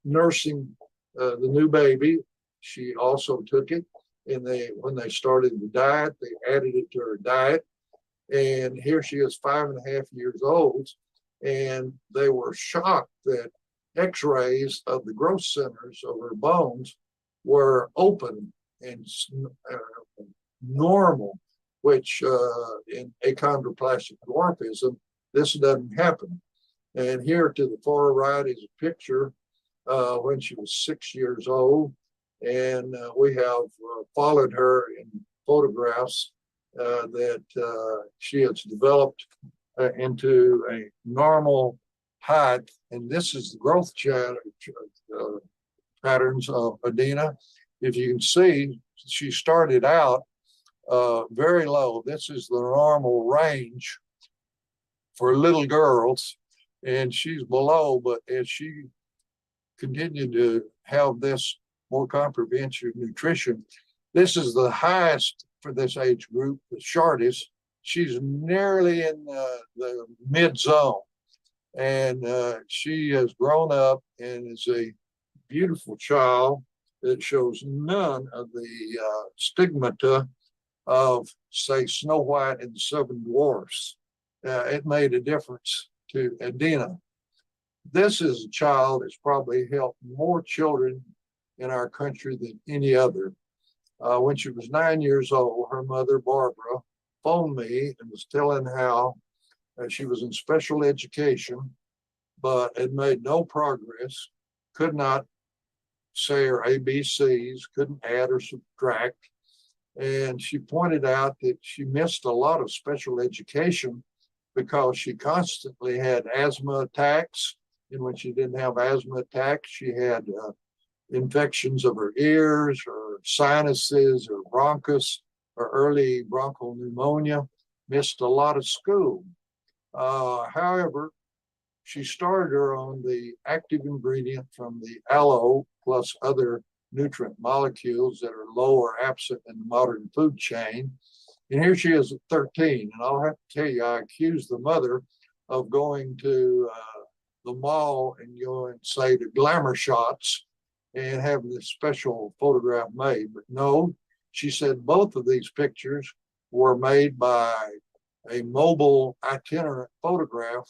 S2: nursing the new baby, she also took it. And when they started the diet, they added it to her diet. And here she is, 5.5 years old, and they were shocked that X-rays of the growth centers of her bones were open and normal, which in achondroplastic dwarfism, this doesn't happen. And here to the far right is a picture when she was 6 years old. And we have followed her in photographs that she has developed into a normal height. And this is the growth patterns of Adina. If you can see, she started out very low. This is the normal range for little girls, and she's below, but as she continued to have this more comprehensive nutrition, this is the highest for this age group, the shortest. She's nearly in the mid zone, and she has grown up and is a beautiful child that shows none of the stigmata of, say, Snow White and the Seven Dwarfs. It made a difference to Adina. This is a child that's probably helped more children in our country than any other. When she was 9 years old, her mother, Barbara, phoned me and was telling how she was in special education, but had made no progress, could not say her ABCs, couldn't add or subtract. And she pointed out that she missed a lot of special education because she constantly had asthma attacks. And when she didn't have asthma attacks, she had infections of her ears or sinuses or bronchus or early bronchial pneumonia, missed a lot of school. However, she started her on the active ingredient from the aloe plus other nutrient molecules that are low or absent in the modern food chain. And here she is at 13. And I'll have to tell you, I accused the mother of going to the mall and going, say, to Glamour Shots and having this special photograph made. But no, she said both of these pictures were made by a mobile itinerant photographer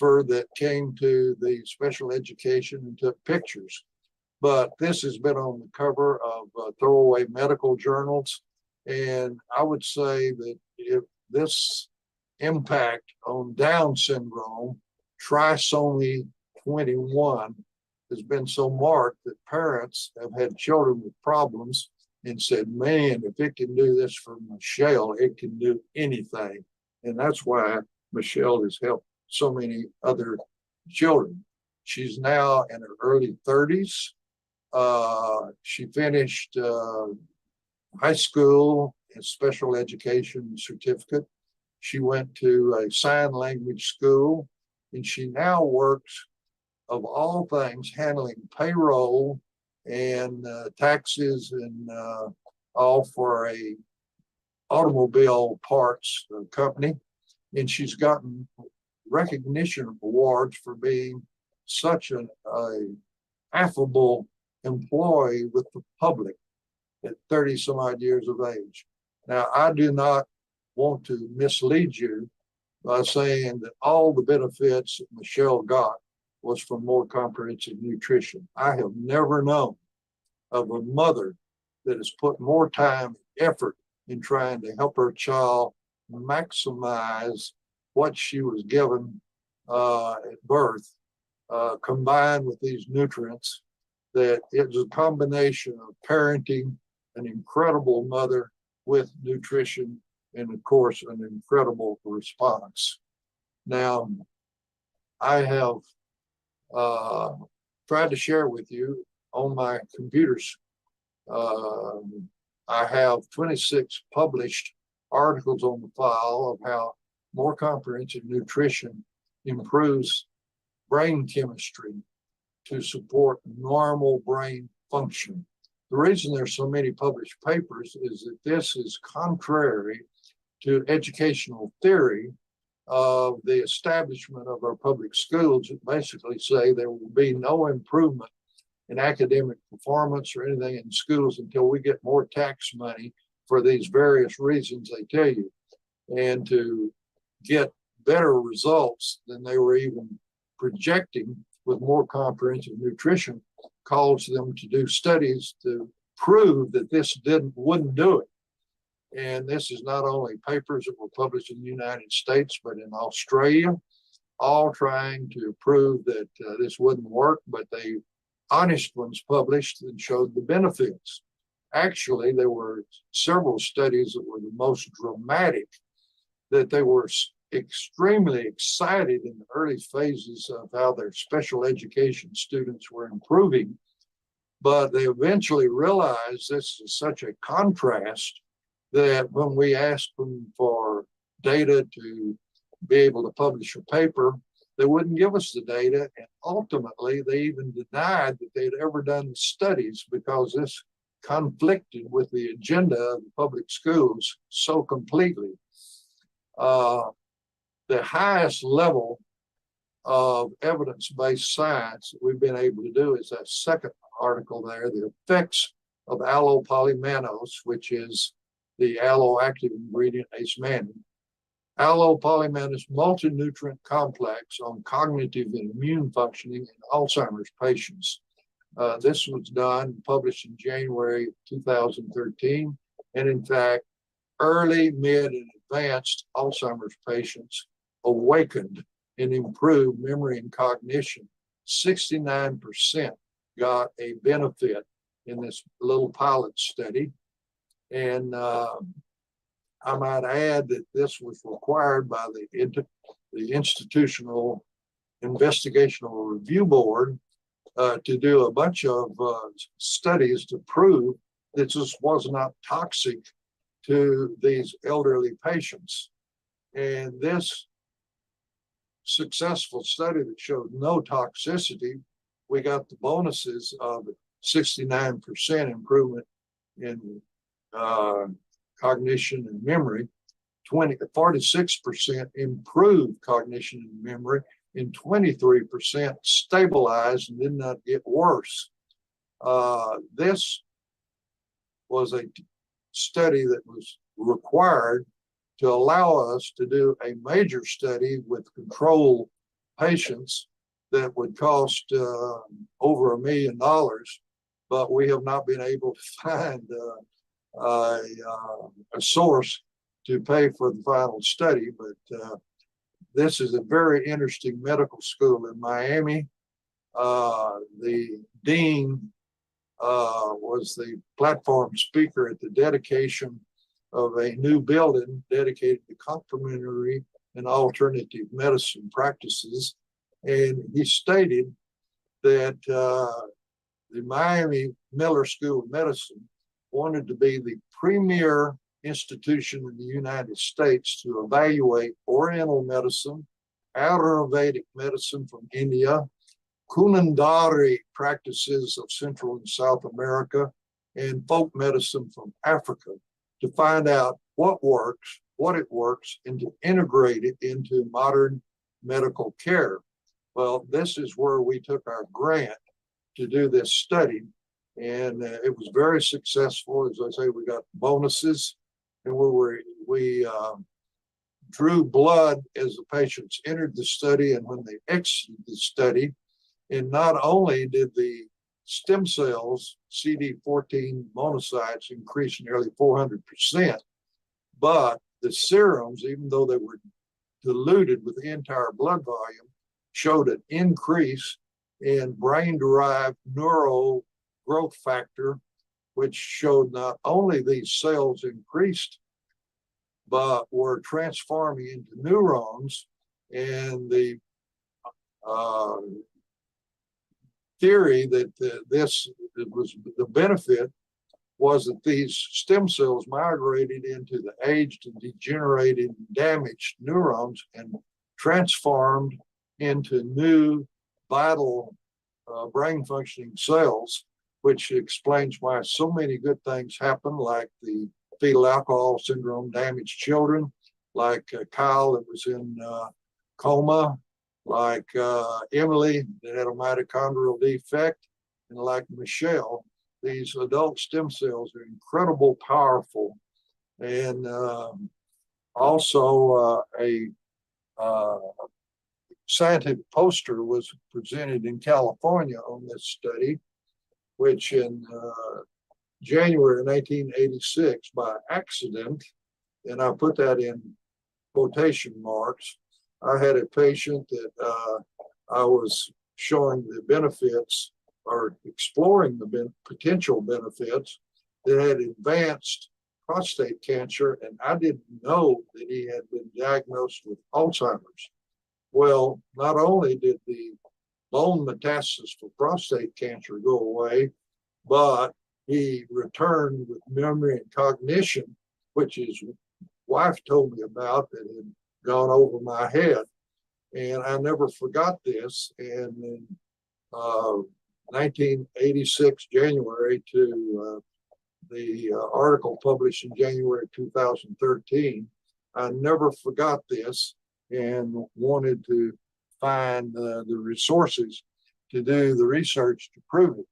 S2: that came to the special education and took pictures. But this has been on the cover of throwaway medical journals. And I would say that if this impact on Down syndrome, trisomy 21, has been so marked that parents have had children with problems and said, man, if it can do this for Michelle, it can do anything. And that's why Michelle has helped so many other children. She's now in her early 30s. She finished high school and special education certificate. She went to a sign language school, and she now works, of all things, handling payroll and taxes and all for a automobile parts company. And she's gotten recognition awards for being such an affable employee with the public at 30 some odd years of age. Now, I do not want to mislead you by saying that all the benefits that Michelle got was from more comprehensive nutrition. I have never known of a mother that has put more time and effort in trying to help her child maximize what she was given at birth, combined with these nutrients, that it's a combination of parenting, an incredible mother with nutrition, and of course, an incredible response. Now, I have tried to share with you on my computers. I have 26 published articles on the file of how more comprehensive nutrition improves brain chemistry to support normal brain function. The reason there's so many published papers is that this is contrary to educational theory of the establishment of our public schools that basically say there will be no improvement in academic performance or anything in schools until we get more tax money for these various reasons they tell you, and to get better results than they were even projecting with more comprehensive nutrition calls them to do studies to prove that this wouldn't do it. And this is not only papers that were published in the United States, but in Australia, all trying to prove that this wouldn't work, but they honest ones published and showed the benefits. Actually, there were several studies that were the most dramatic, that they were extremely excited in the early phases of how their special education students were improving. But they eventually realized this is such a contrast that when we asked them for data to be able to publish a paper, they wouldn't give us the data. And ultimately, they even denied that they'd ever done the studies because this conflicted with the agenda of the public schools so completely. The highest level of evidence-based science that we've been able to do is that second article there, the effects of allopolymannose, which is the aloe active ingredient acemannan. Allopolymannose multi-nutrient complex on cognitive and immune functioning in Alzheimer's patients. This was done and published in January 2013. And in fact, early, mid, and advanced Alzheimer's patients awakened and improved memory and cognition. 69% got a benefit in this little pilot study. And I might add that this was required by the Institutional Investigational Review Board to do a bunch of studies to prove that this was not toxic to these elderly patients. And this successful study that showed no toxicity, we got the bonuses of 69% improvement in cognition and memory, 46% improved cognition and memory, and 23% stabilized and did not get worse. This was a study that was required to allow us to do a major study with control patients that would cost over $1 million, but we have not been able to find a source to pay for the final study. But this is a very interesting medical school in Miami. The dean was the platform speaker at the dedication of a new building dedicated to complementary and alternative medicine practices. And he stated that the Miami Miller School of Medicine wanted to be the premier institution in the United States to evaluate Oriental medicine, Ayurvedic medicine from India, Kunandari practices of Central and South America, and folk medicine from Africa to find out what works, what it works, and to integrate it into modern medical care. Well, this is where we took our grant to do this study, and it was very successful. As I say, we got bonuses, and we drew blood as the patients entered the study and when they exited the study. And not only did the stem cells, CD14 monocytes, increase nearly 400%, but the serums, even though they were diluted with the entire blood volume, showed an increase in brain-derived neural growth factor, which showed not only these cells increased, but were transforming into neurons. And the theory that this was the benefit was that these stem cells migrated into the aged and degenerated and damaged neurons and transformed into new vital brain functioning cells, which explains why so many good things happen, like the fetal alcohol syndrome damaged children, like Kyle that was in coma, like Emily that had a mitochondrial defect, and like Michelle. These adult stem cells are incredibly powerful. And also a scientific poster was presented in California on this study, which in January 1986, by accident, and I put that in quotation marks, I had a patient that I was showing the benefits or exploring the potential benefits that had advanced prostate cancer, and I didn't know that he had been diagnosed with Alzheimer's. Well, not only did the bone metastasis for prostate cancer go away, but he returned with memory and cognition, which his wife told me about, that had gone over my head. And I never forgot this. And in 1986, January, to the article published in January 2013, I never forgot this and wanted to find the resources to do the research to prove it.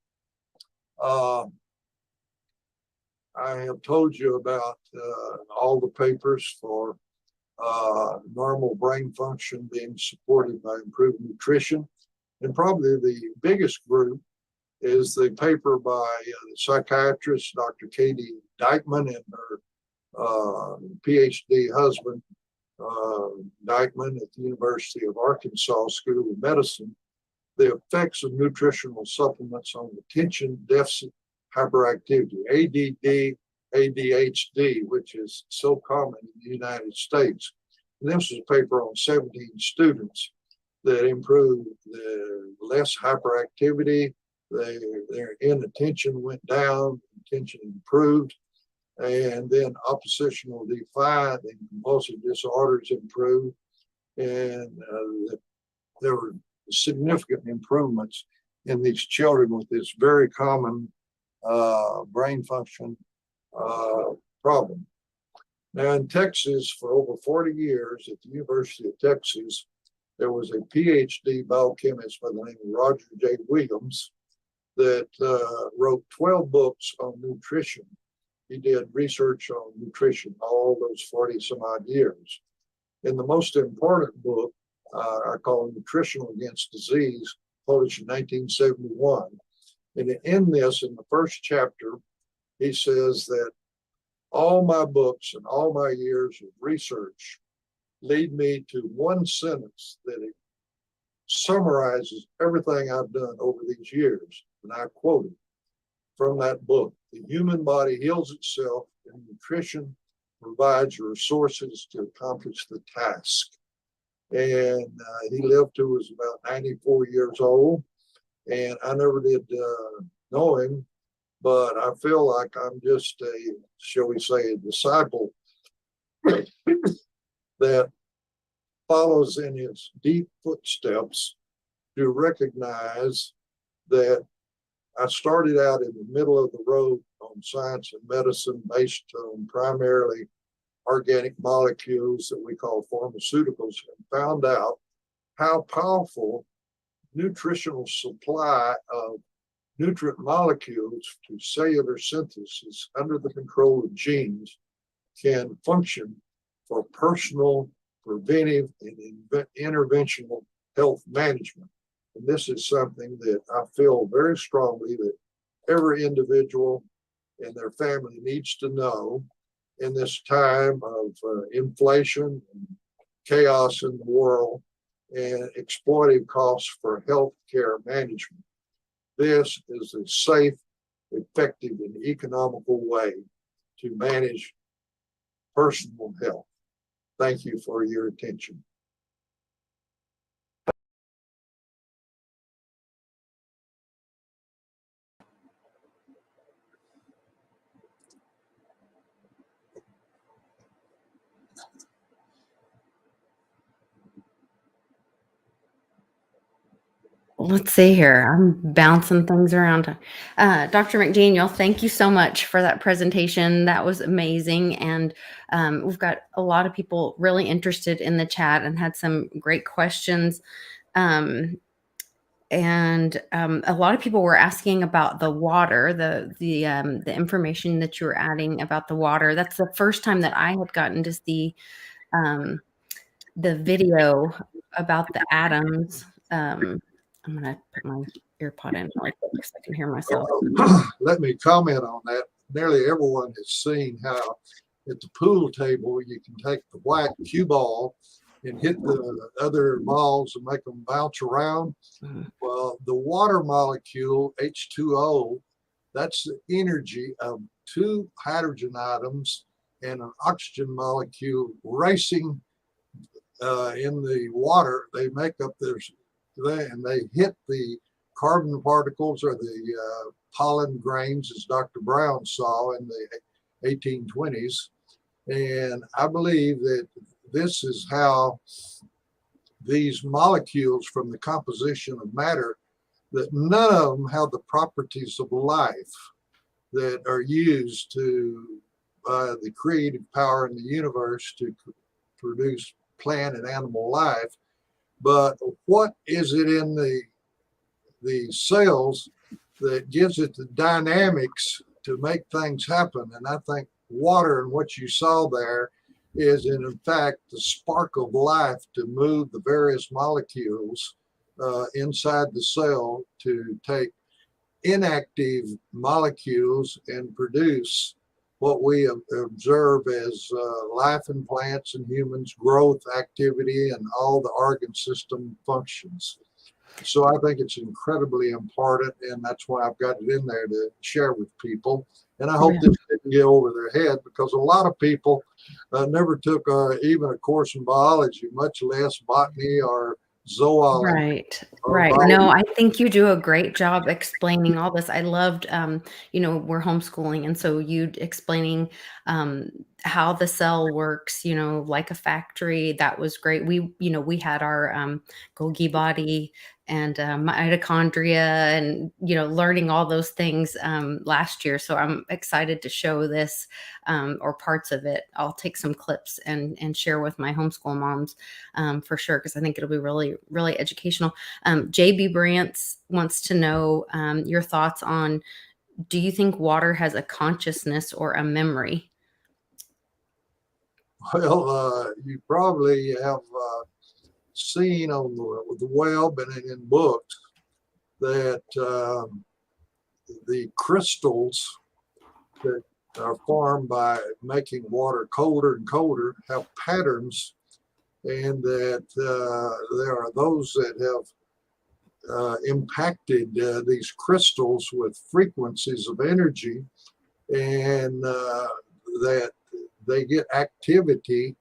S2: I have told you about all the papers for normal brain function being supported by improved nutrition. And probably the biggest group is the paper by the psychiatrist, Dr. Katie Dykman, and her PhD husband, Dykman, at the University of Arkansas School of Medicine, the effects of nutritional supplements on attention deficit hyperactivity, ADD, ADHD, which is so common in the United States. And this was a paper on 17 students that improved the less hyperactivity, their inattention went down, attention improved, and then oppositional defiant and compulsive disorders improved, and there were significant improvements in these children with this very common brain function problem. Now, in Texas, for over 40 years at the University of Texas, there was a PhD biochemist by the name of Roger J. Williams that wrote 12 books on nutrition. He did research on nutrition all those 40 some odd years. In the most important book, I call Nutritional Against Disease, published in 1971. And in this, in the first chapter, he says that all my books and all my years of research lead me to one sentence that it summarizes everything I've done over these years. And I quote it from that book: the human body heals itself, and nutrition provides resources to accomplish the task. And he lived to was about 94 years old. And I never did know him, but I feel like I'm just a, shall we say, a disciple that follows in his deep footsteps to recognize that I started out in the middle of the road on science and medicine based on primarily organic molecules that we call pharmaceuticals, and found out how powerful nutritional supply of nutrient molecules to cellular synthesis under the control of genes can function for personal, preventive, and interventional health management. And this is something that I feel very strongly that every individual and their family needs to know in this time of inflation and chaos in the world and exploitive costs for health care management. This is a safe, effective, and economical way to manage personal health. Thank you for your attention.
S1: Let's see here. I'm bouncing things around. Dr. McDaniel, thank you so much for that presentation. That was amazing. And we've got a lot of people really interested in the chat and had some great questions. And a lot of people were asking about the water, the information that you were adding about the water. That's the first time that I had gotten to see the video about the atoms. I'm going to put my ear pod in really quick so I can hear myself.
S2: Let me comment on that. Nearly everyone has seen how at the pool table you can take the white cue ball and hit the other balls and make them bounce around. Well, the water molecule, H2O, that's the energy of two hydrogen atoms and an oxygen molecule racing in the water. They make up and they hit the carbon particles or the pollen grains, as Dr. Brown saw in the 1820s. And I believe that this is how these molecules from the composition of matter, that none of them have the properties of life that are used to the creative power in the universe to produce plant and animal life. But what is it in the cells that gives it the dynamics to make things happen? And I think water and what you saw there is in fact the spark of life to move the various molecules inside the cell to take inactive molecules and produce what we observe as life in plants and humans, growth, activity, and all the organ system functions. So I think it's incredibly important, and that's why I've got it in there to share with people. And I hope this didn't get over their head, because a lot of people never took even a course in biology, much less botany or zoology.
S1: Right. No, I think you do a great job explaining all this. I loved, we're homeschooling. And so you explaining how the cell works, like a factory. That was great. We had our Golgi body and mitochondria, and learning all those things last year. So I'm excited to show this or parts of it. I'll take some clips and share with my homeschool moms for sure, because I think it'll be really, really educational. JB Brantz wants to know your thoughts on, do you think water has a consciousness or a memory?
S2: Well, you probably have seen on the web and in books that the crystals that are formed by making water colder and colder have patterns, and that there are those that have impacted these crystals with frequencies of energy, and that they get activity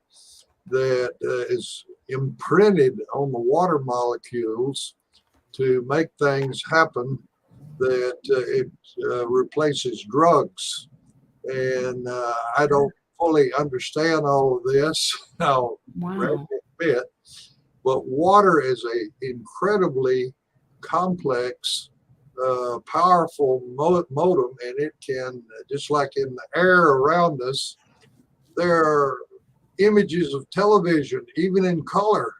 S2: that is imprinted on the water molecules to make things happen, that it replaces drugs. And I don't fully understand all of this. I'll
S1: Wow.
S2: admit, but water is a incredibly complex, powerful modem, and it can, just like in the air around us, there are images of television, even in color.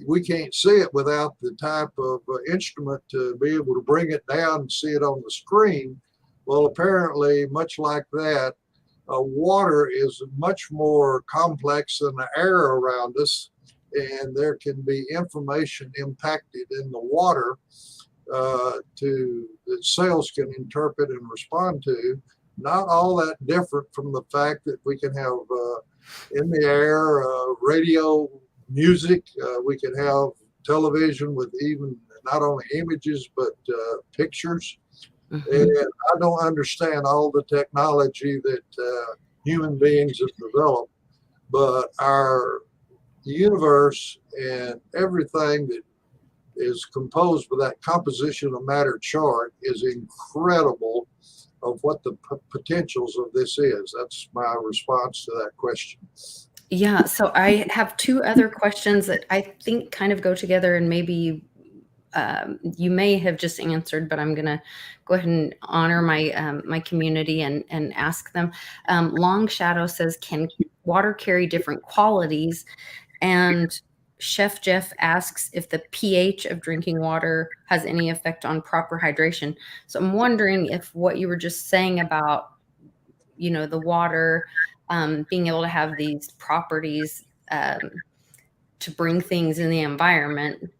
S2: We can't see it without the type of instrument to be able to bring it down and see it on the screen. Well, apparently, much like that, water is much more complex than the air around us, and there can be information impacted in the water that cells can interpret and respond to. Not all that different from the fact that we can have in the air radio, music. We can have television with even not only images but pictures.
S1: Mm-hmm.
S2: And I don't understand all the technology that human beings have developed, but our universe and everything that is composed with that composition of matter chart is incredible of what the potentials of this is. That's my response to that question.
S1: Yeah, so I have two other questions that I think kind of go together, and maybe you may have just answered, but I'm going to go ahead and honor my my community and ask them. Long Shadow says, can water carry different qualities? And Chef Jeff asks if the pH of drinking water has any effect on proper hydration. So I'm wondering if what you were just saying about, the water being able to have these properties to bring things in the environment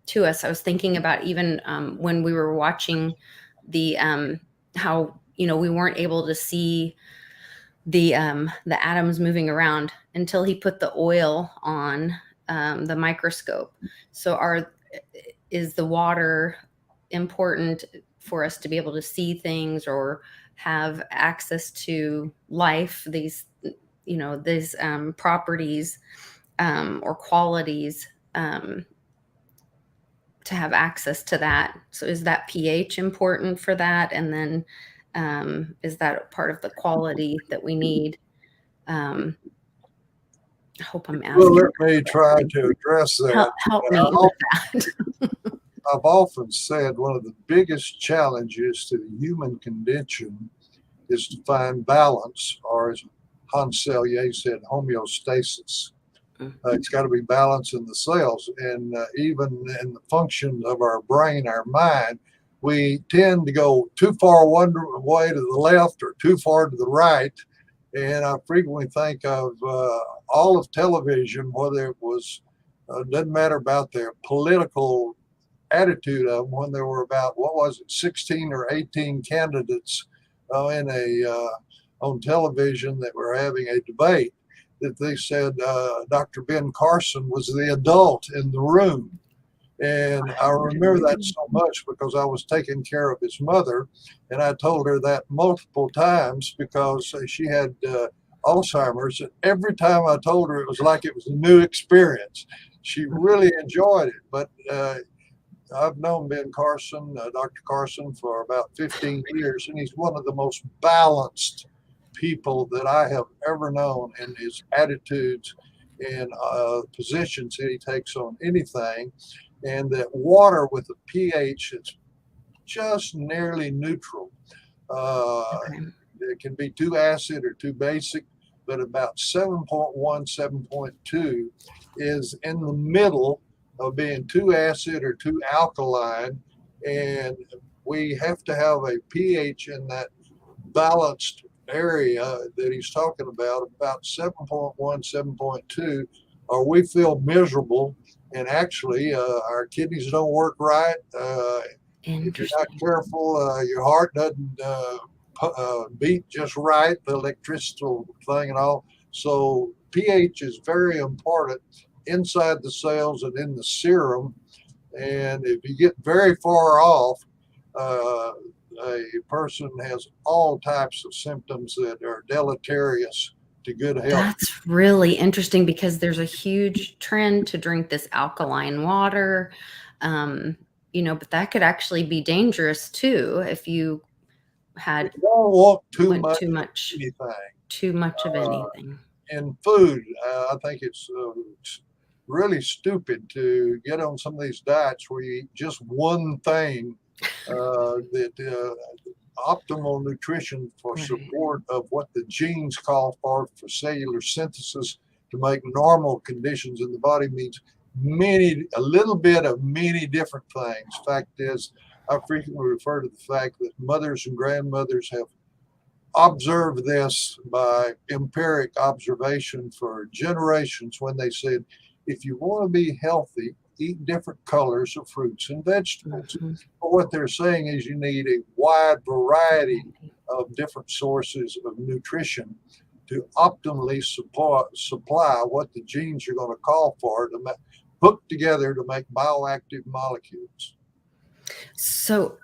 S1: to us. I was thinking about even when we were watching the how we weren't able to see the atoms moving around until he put the oil on the microscope. So is the water important for us to be able to see things or have access to life, these properties or qualities, to have access to that? So is that pH important for that? And then is that part of the quality that we need? I hope I'm asking.
S2: Well, let me try to address that.
S1: Help me with that.
S2: I've often said one of the biggest challenges to the human condition is to find balance, or as Hans Selye said, homeostasis. It's got to be balance in the cells, and even in the functions of our brain, our mind, we tend to go too far one way to the left or too far to the right. And I frequently think of all of television, whether it was, doesn't matter about their political attitude of them, when there were about, 16 or 18 candidates on television that were having a debate, that they said Dr. Ben Carson was the adult in the room. And I remember that so much because I was taking care of his mother, and I told her that multiple times because she had Alzheimer's. And every time I told her, it was like it was a new experience. She really enjoyed it. But I've known Ben Carson, Dr. Carson, for about 15 years, and he's one of the most balanced people that I have ever known in his attitudes and positions that he takes on anything. and that water with a pH that's just nearly neutral.
S1: Okay.
S2: It can be too acid or too basic, but about 7.1, 7.2 is in the middle of being too acid or too alkaline. And we have to have a pH in that balanced area that he's talking about 7.1, 7.2, or we feel miserable. And actually, our kidneys don't work right. If you're not
S1: Interesting.
S2: careful, your heart doesn't beat just right, the electrical thing and all. So pH is very important inside the cells and in the serum. And if you get very far off, a person has all types of symptoms that are deleterious to good health.
S1: That's really interesting because there's a huge trend to drink this alkaline water. But that could actually be dangerous too if you had
S2: You don't want too
S1: went
S2: much
S1: too
S2: of
S1: much of
S2: anything.
S1: anything.
S2: In food, I think it's really stupid to get on some of these diets where you eat just one thing that optimal nutrition for
S1: Right.
S2: support of what the genes call for cellular synthesis to make normal conditions in the body means a little bit of many different things. Fact is, I frequently refer to the fact that mothers and grandmothers have observed this by empiric observation for generations when they said, if you want to be healthy, eat different colors of fruits and vegetables.
S1: Mhm.
S2: But what they're saying is you need a wide variety of different sources of nutrition to optimally supply what the genes are going to call for to hook together to make bioactive molecules.
S1: So,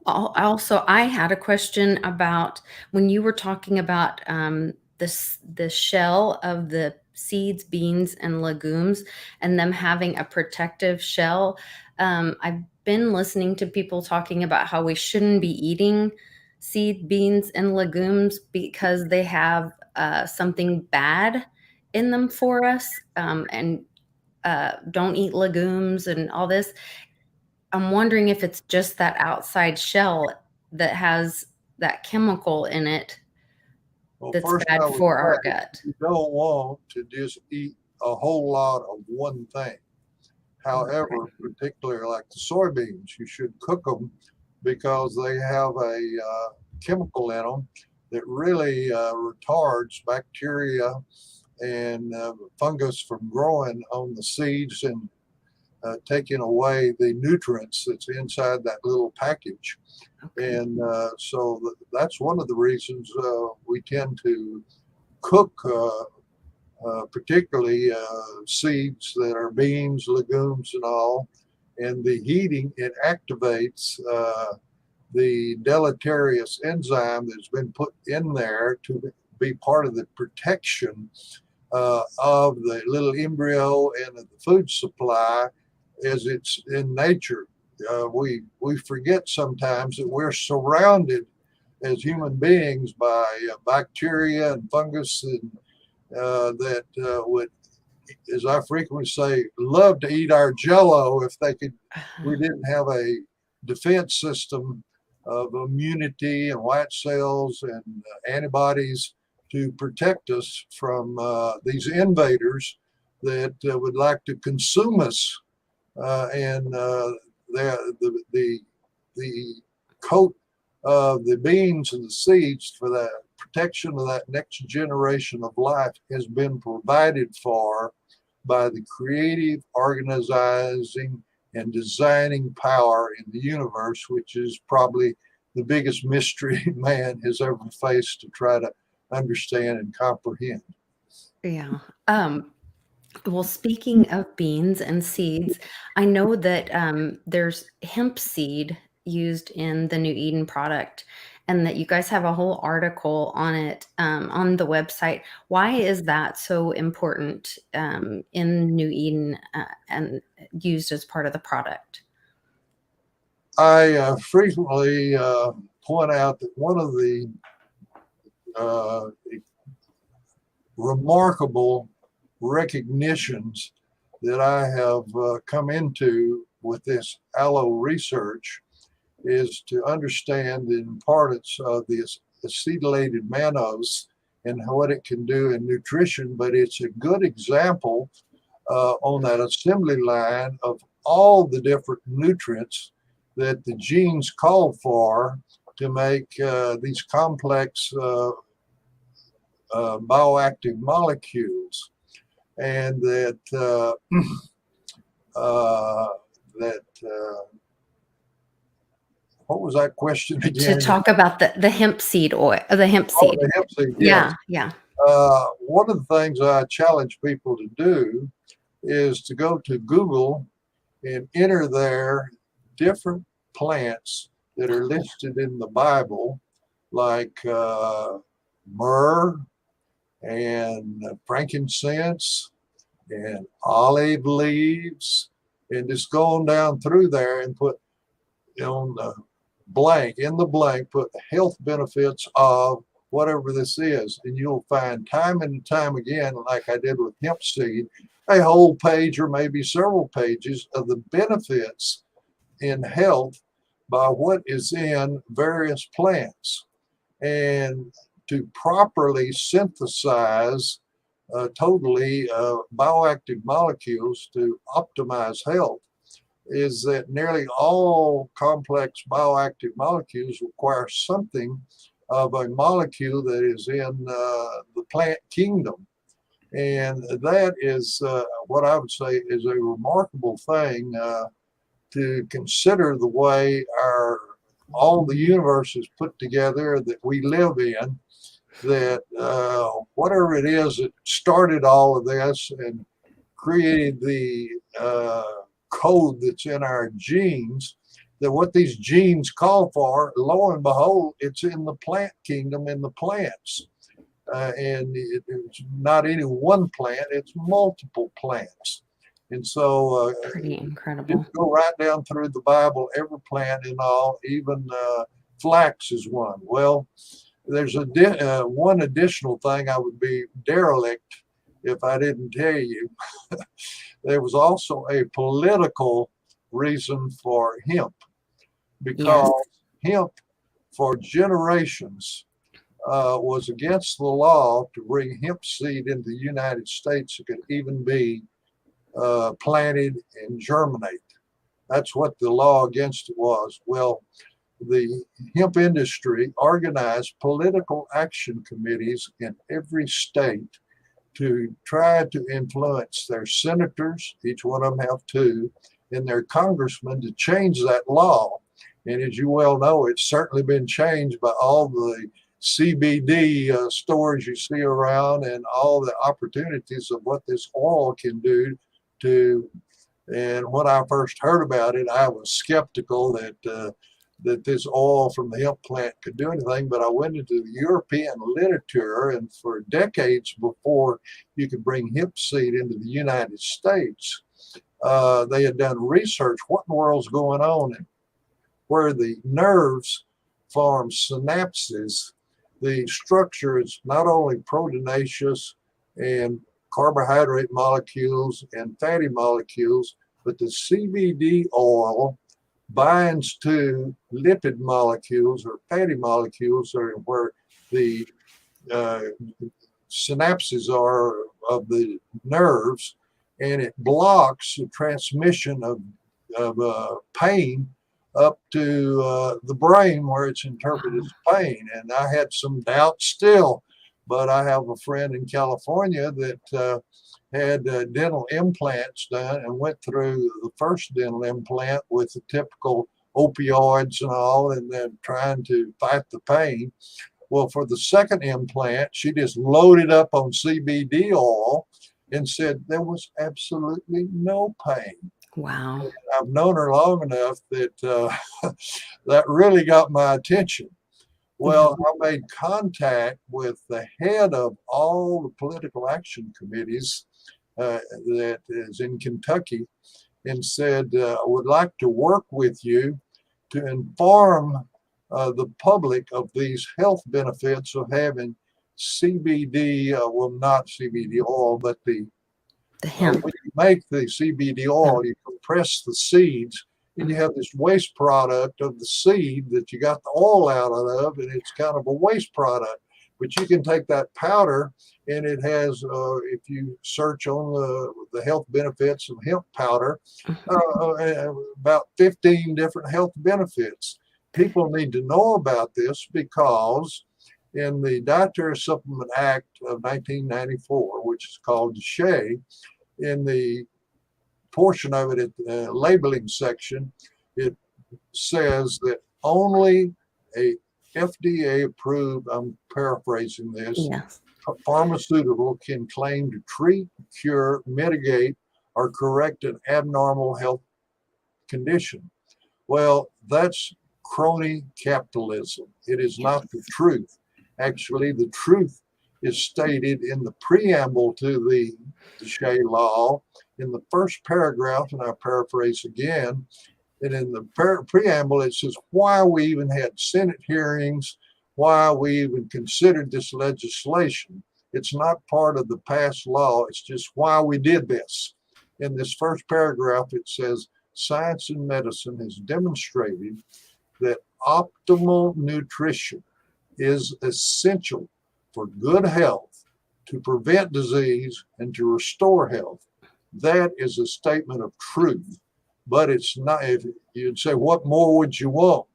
S1: also, I had a question about when you were talking about the shell of the seeds, beans, and legumes, and them having a protective shell. I've been listening to people talking about how we shouldn't be eating seed, beans, and legumes because they have something bad in them for us, and don't eat legumes and all this. I'm wondering if it's just that outside shell that has that chemical in it
S2: Well,
S1: that's
S2: first
S1: bad
S2: I would
S1: for our
S2: say
S1: gut.
S2: you don't want to just eat a whole lot of one thing. However, particularly like the soybeans, you should cook them because they have a chemical in them that really retards bacteria and fungus from growing on the seeds and taking away the nutrients that's inside that little package.
S1: Okay.
S2: And so that's one of the reasons we tend to cook particularly seeds that are beans, legumes, and all. And the heating, it activates the deleterious enzyme that's been put in there to be part of the protection of the little embryo and of the food supply as it's in nature. We forget sometimes that we're surrounded as human beings by bacteria and fungus and that would, as I frequently say, love to eat our jello if they could. We didn't have a defense system of immunity and white cells and antibodies to protect us from these invaders that would like to consume us. And the coat of the beans and the seeds for that protection of that next generation of life has been provided for by the creative, organizing, and designing power in the universe, which is probably the biggest mystery man has ever faced to try to understand and comprehend.
S1: Yeah. Well, speaking of beans and seeds, I know that there's hemp seed used in the New Eden product, and that you guys have a whole article on it on the website. Why is that so important in New Eden and used as part of the product?
S2: I frequently point out that one of the uh, remarkable recognitions that I have come into with this aloe research is to understand the importance of the acetylated mannose and what it can do in nutrition. But it's a good example on that assembly line of all the different nutrients that the genes call for to make these complex bioactive molecules. And that what was that question again?
S1: To talk about the hemp seed oil, the hemp
S2: Oh,
S1: seed.
S2: the hemp seed, yes.
S1: Yeah.
S2: One of the things I challenge people to do is to go to Google and enter there different plants that are listed in the Bible, like myrrh and frankincense and olive leaves, and just go on down through there and put on the blank, in the blank, put the health benefits of whatever this is, and you'll find time and time again, like I did with hemp seed, a whole page or maybe several pages of the benefits in health by what is in various plants. And to properly synthesize totally bioactive molecules to optimize health is that nearly all complex bioactive molecules require something of a molecule that is in the plant kingdom. And that is what I would say is a remarkable thing to consider, the way all the universe is put together that we live in, that whatever it is that started all of this and created the code that's in our genes, that what these genes call for, lo and behold, it's in the plant kingdom, in the plants. And it's not any one plant, it's multiple plants. And so
S1: Pretty incredible.
S2: just go right down through the Bible, every plant and all, even flax is one. Well, there's one additional thing I would be derelict if I didn't tell you. There was also a political reason for hemp, because hemp for generations was against the law to bring hemp seed into the United States. It could even be planted and germinate. That's what the law against it was. Well, the hemp industry organized political action committees in every state to try to influence their senators, each one of them have two, and their congressmen to change that law. And as you well know, it's certainly been changed by all the CBD stores you see around and all the opportunities of what this oil can do to. And when I first heard about it, I was skeptical that this oil from the hemp plant could do anything. But I went into the European literature, and for decades before you could bring hemp seed into the United States, they had done research. What in the world's going on? And where the nerves form synapses, the structure is not only proteinaceous and carbohydrate molecules and fatty molecules, but the CBD oil binds to lipid molecules or fatty molecules, or where the synapses are of the nerves, and it blocks the transmission of pain up to the brain where it's interpreted as pain. And I had some doubt still, but I have a friend in California that had dental implants done and went through the first dental implant with the typical opioids and all, and then trying to fight the pain. Well, for the second implant, she just loaded up on CBD oil and said there was absolutely no pain.
S1: Wow.
S2: And I've known her long enough that that really got my attention. Well, I made contact with the head of all the political action committees that is in Kentucky, and said, I would like to work with you to inform the public of these health benefits of having CBD, well, not CBD oil, but the
S1: hemp.
S2: make the CBD oil, you compress the seeds, and you have this waste product of the seed that you got the oil out of, and it's kind of a waste product. But you can take that powder, and it has, if you search on the health benefits of hemp powder, about 15 different health benefits. People need to know about this because in the Dietary Supplement Act of 1994, which is called DSHEA, in the portion of it at the labeling section, it says that only a FDA approved, I'm paraphrasing this,
S1: Yes.
S2: pharmaceutical can claim to treat, cure, mitigate, or correct an abnormal health condition. Well, that's crony capitalism. It is not the truth. Actually, the truth is stated in the preamble to the DSHEA law in the first paragraph, and I paraphrase again. And in the preamble, it says why we even had Senate hearings, why we even considered this legislation. It's not part of the past law. It's just why we did this. In this first paragraph, it says, science and medicine has demonstrated that optimal nutrition is essential for good health, to prevent disease, and to restore health. That is a statement of truth. But it's not, if you'd say, what more would you want?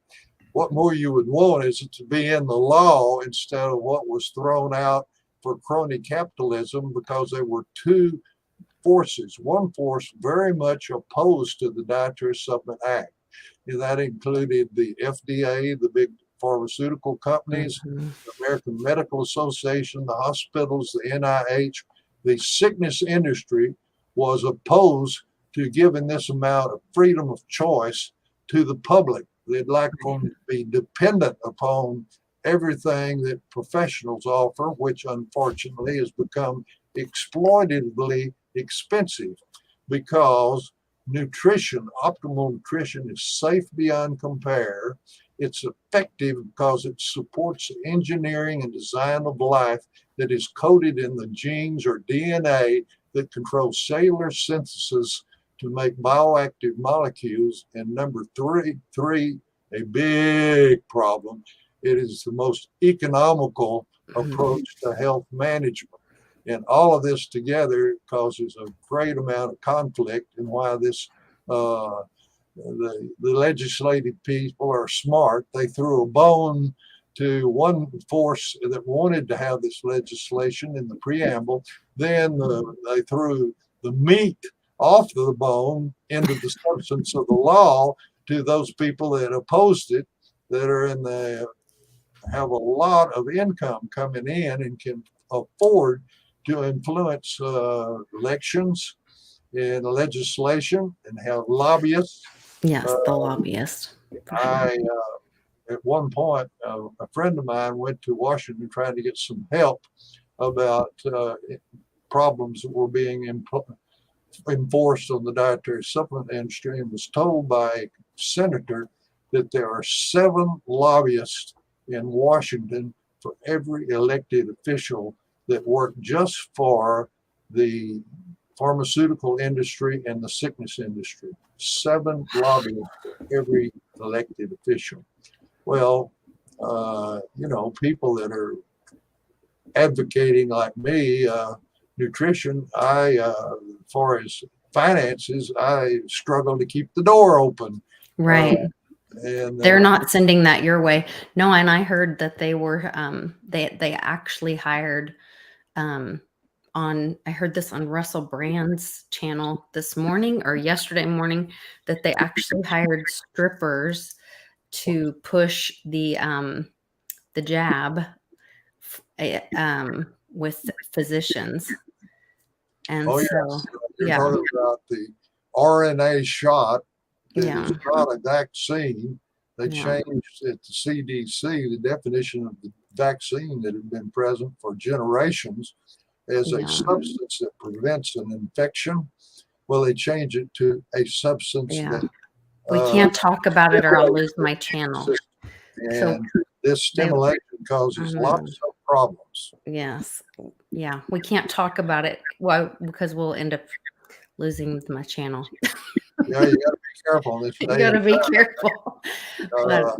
S2: What more you would want is it to be in the law instead of what was thrown out for crony capitalism, because there were two forces. One force very much opposed to the Dietary Supplement Act. And that included the FDA, the big pharmaceutical companies, the American Medical Association, the hospitals, the NIH. The sickness industry was opposed to giving this amount of freedom of choice to the public. They'd like them to be dependent upon everything that professionals offer, which unfortunately has become exploitatively expensive, because nutrition, optimal nutrition, is safe beyond compare. It's effective because it supports the engineering and design of life that is coded in the genes or DNA that controls cellular synthesis to make bioactive molecules. And number three, a big problem, it is the most economical approach to health management. And all of this together causes a great amount of conflict, and why this the legislative people are smart. They threw a bone to one force that wanted to have this legislation in the preamble. Then they threw the meat off the bone into the substance of the law to those people that opposed it, that are in the have a lot of income coming in and can afford to influence elections and legislation and have lobbyists.
S1: Yes, the lobbyist.
S2: At one point, a friend of mine went to Washington trying to get some help about problems that were being enforced on the dietary supplement industry, and was told by a senator that there are 7 lobbyists in Washington for every elected official that work just for the pharmaceutical industry and the sickness industry. 7 lobbyists for every elected official. Well, people that are advocating like me, nutrition, as far as finances, I struggle to keep the door open.
S1: Right.
S2: And
S1: they're not sending that your way. No, and I heard that they were they actually hired I heard this on Russell Brand's channel this morning or yesterday morning, that they actually hired strippers to push the jab with physicians. And
S2: oh,
S1: so
S2: yes. You're talking about the RNA shot that is not a vaccine. They changed at the CDC the definition of the vaccine that had been present for generations as a substance that prevents an infection. Well, they changed it to a substance that
S1: we can't talk about it or I'll lose my channel.
S2: And
S1: so
S2: this stimulation causes lots of problems.
S1: Yes. Yeah. We can't talk about it. Why? Because we'll end up losing my channel.
S2: Yeah, you gotta be careful on this
S1: You
S2: day.
S1: got to
S2: and
S1: be
S2: time.
S1: careful. But,
S2: Uh,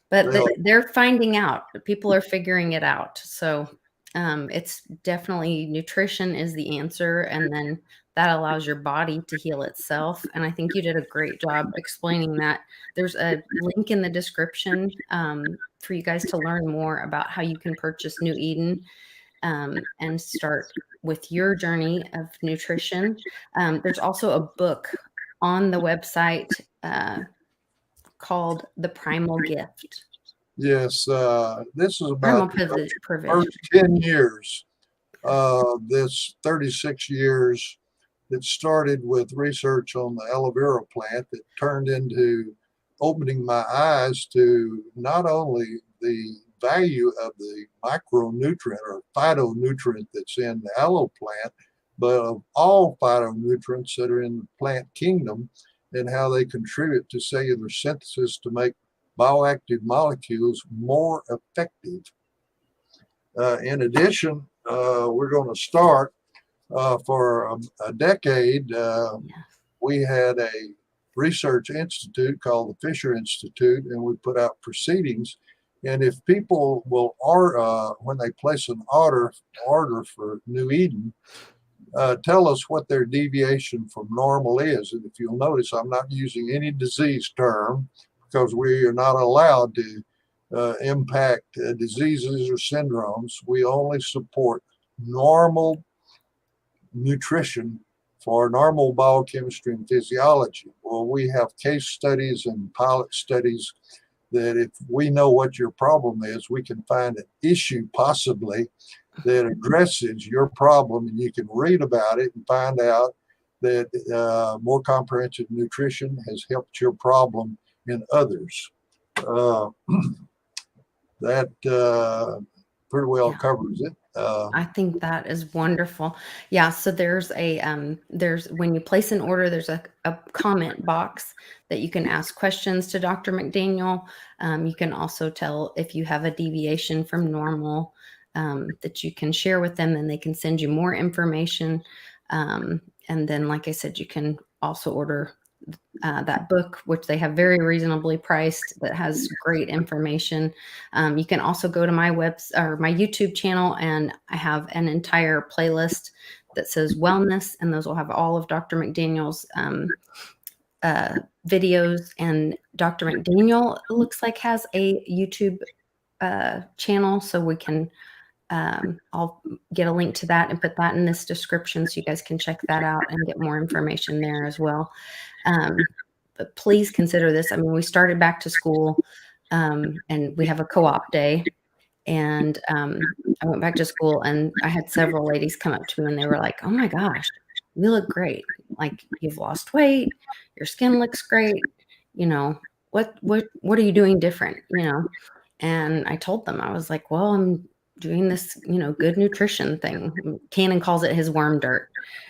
S1: but
S2: they'll-
S1: they're finding out. People are figuring it out. So it's definitely nutrition is the answer. And then that allows your body to heal itself. And I think you did a great job explaining that. There's a link in the description for you guys to learn more about how you can purchase New Eden and start with your journey of nutrition. There's also a book on the website called The Primal Gift.
S2: Yes, this is
S1: Primal
S2: about the
S1: Privilege.
S2: first 10 years. This 36 years that started with research on the aloe vera plant that turned into opening my eyes to not only the value of the micronutrient or phytonutrient that's in the aloe plant, but of all phytonutrients that are in the plant kingdom and how they contribute to cellular synthesis to make bioactive molecules more effective. In addition, we're going to start for a decade. We had a research institute called the Fisher Institute, and we put out proceedings. And if people will, when they place an order for New Eden, tell us what their deviation from normal is. And if you'll notice, I'm not using any disease term because we are not allowed to impact diseases or syndromes. We only support normal nutrition for normal biochemistry and physiology. Well, we have case studies and pilot studies that if we know what your problem is, we can find an issue possibly that addresses your problem, and you can read about it and find out that more comprehensive nutrition has helped your problem in others. That pretty well covers it.
S1: I think that is wonderful. Yeah, so there's when you place an order, there's a comment box that you can ask questions to Dr. McDaniel. You can also tell if you have a deviation from normal that you can share with them, and they can send you more information. And then, like I said, you can also order that book, which they have very reasonably priced, that has great information. You can also go to my my YouTube channel, and I have an entire playlist that says wellness, and those will have all of Dr. McDaniel's videos. And Dr. McDaniel looks like has a YouTube channel, so we can I'll get a link to that and put that in this description so you guys can check that out and get more information there as well. But please consider this. I mean, we started back to school and we have a co-op day, and I went back to school, and I had several ladies come up to me and they were like, "Oh my gosh, you look great. Like, you've lost weight, your skin looks great. You know, what are you doing different?" And I told them, I was like, "Well, I'm doing this, good nutrition thing." Cannon calls it his worm dirt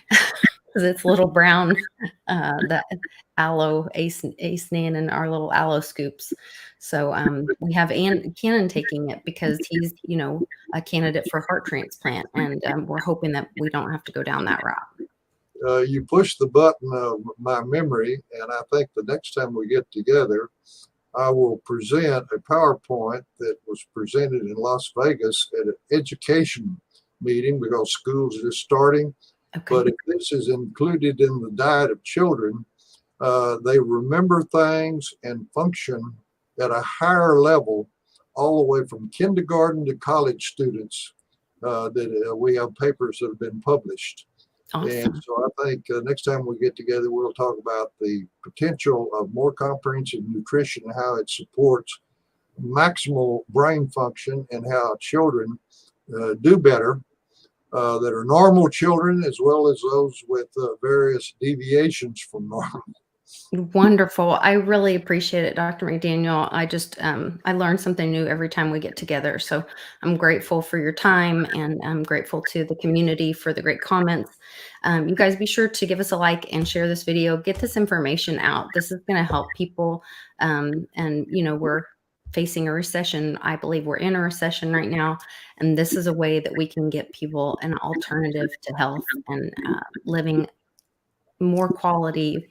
S1: because it's little brown, that aloe acenan and our little aloe scoops. So we have Cannon taking it because he's, a candidate for heart transplant, and we're hoping that we don't have to go down that route.
S2: You push the button of my memory, and I think the next time we get together, I will present a PowerPoint that was presented in Las Vegas at an education meeting because schools are just starting.
S1: Okay.
S2: But if this is included in the diet of children, they remember things and function at a higher level, all the way from kindergarten to college students. That we have papers that have been published.
S1: Awesome.
S2: And so I think next time we get together, we'll talk about the potential of more comprehensive nutrition and how it supports maximal brain function and how children do better, that are normal children as well as those with various deviations from normal.
S1: Wonderful. I really appreciate it, Dr. McDaniel. I just, I learn something new every time we get together. So I'm grateful for your time, and I'm grateful to the community for the great comments. You guys be sure to give us a like and share this video. Get this information out. This is going to help people. And, we're facing a recession. I believe we're in a recession right now. And this is a way that we can get people an alternative to health and living more quality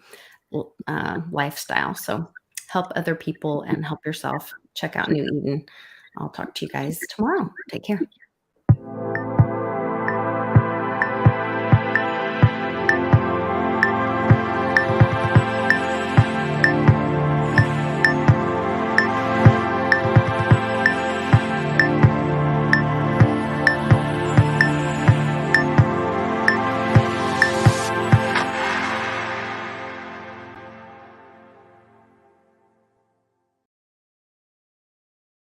S1: lifestyle. So help other people and help yourself. Check out New Eden. I'll talk to you guys tomorrow. Take care.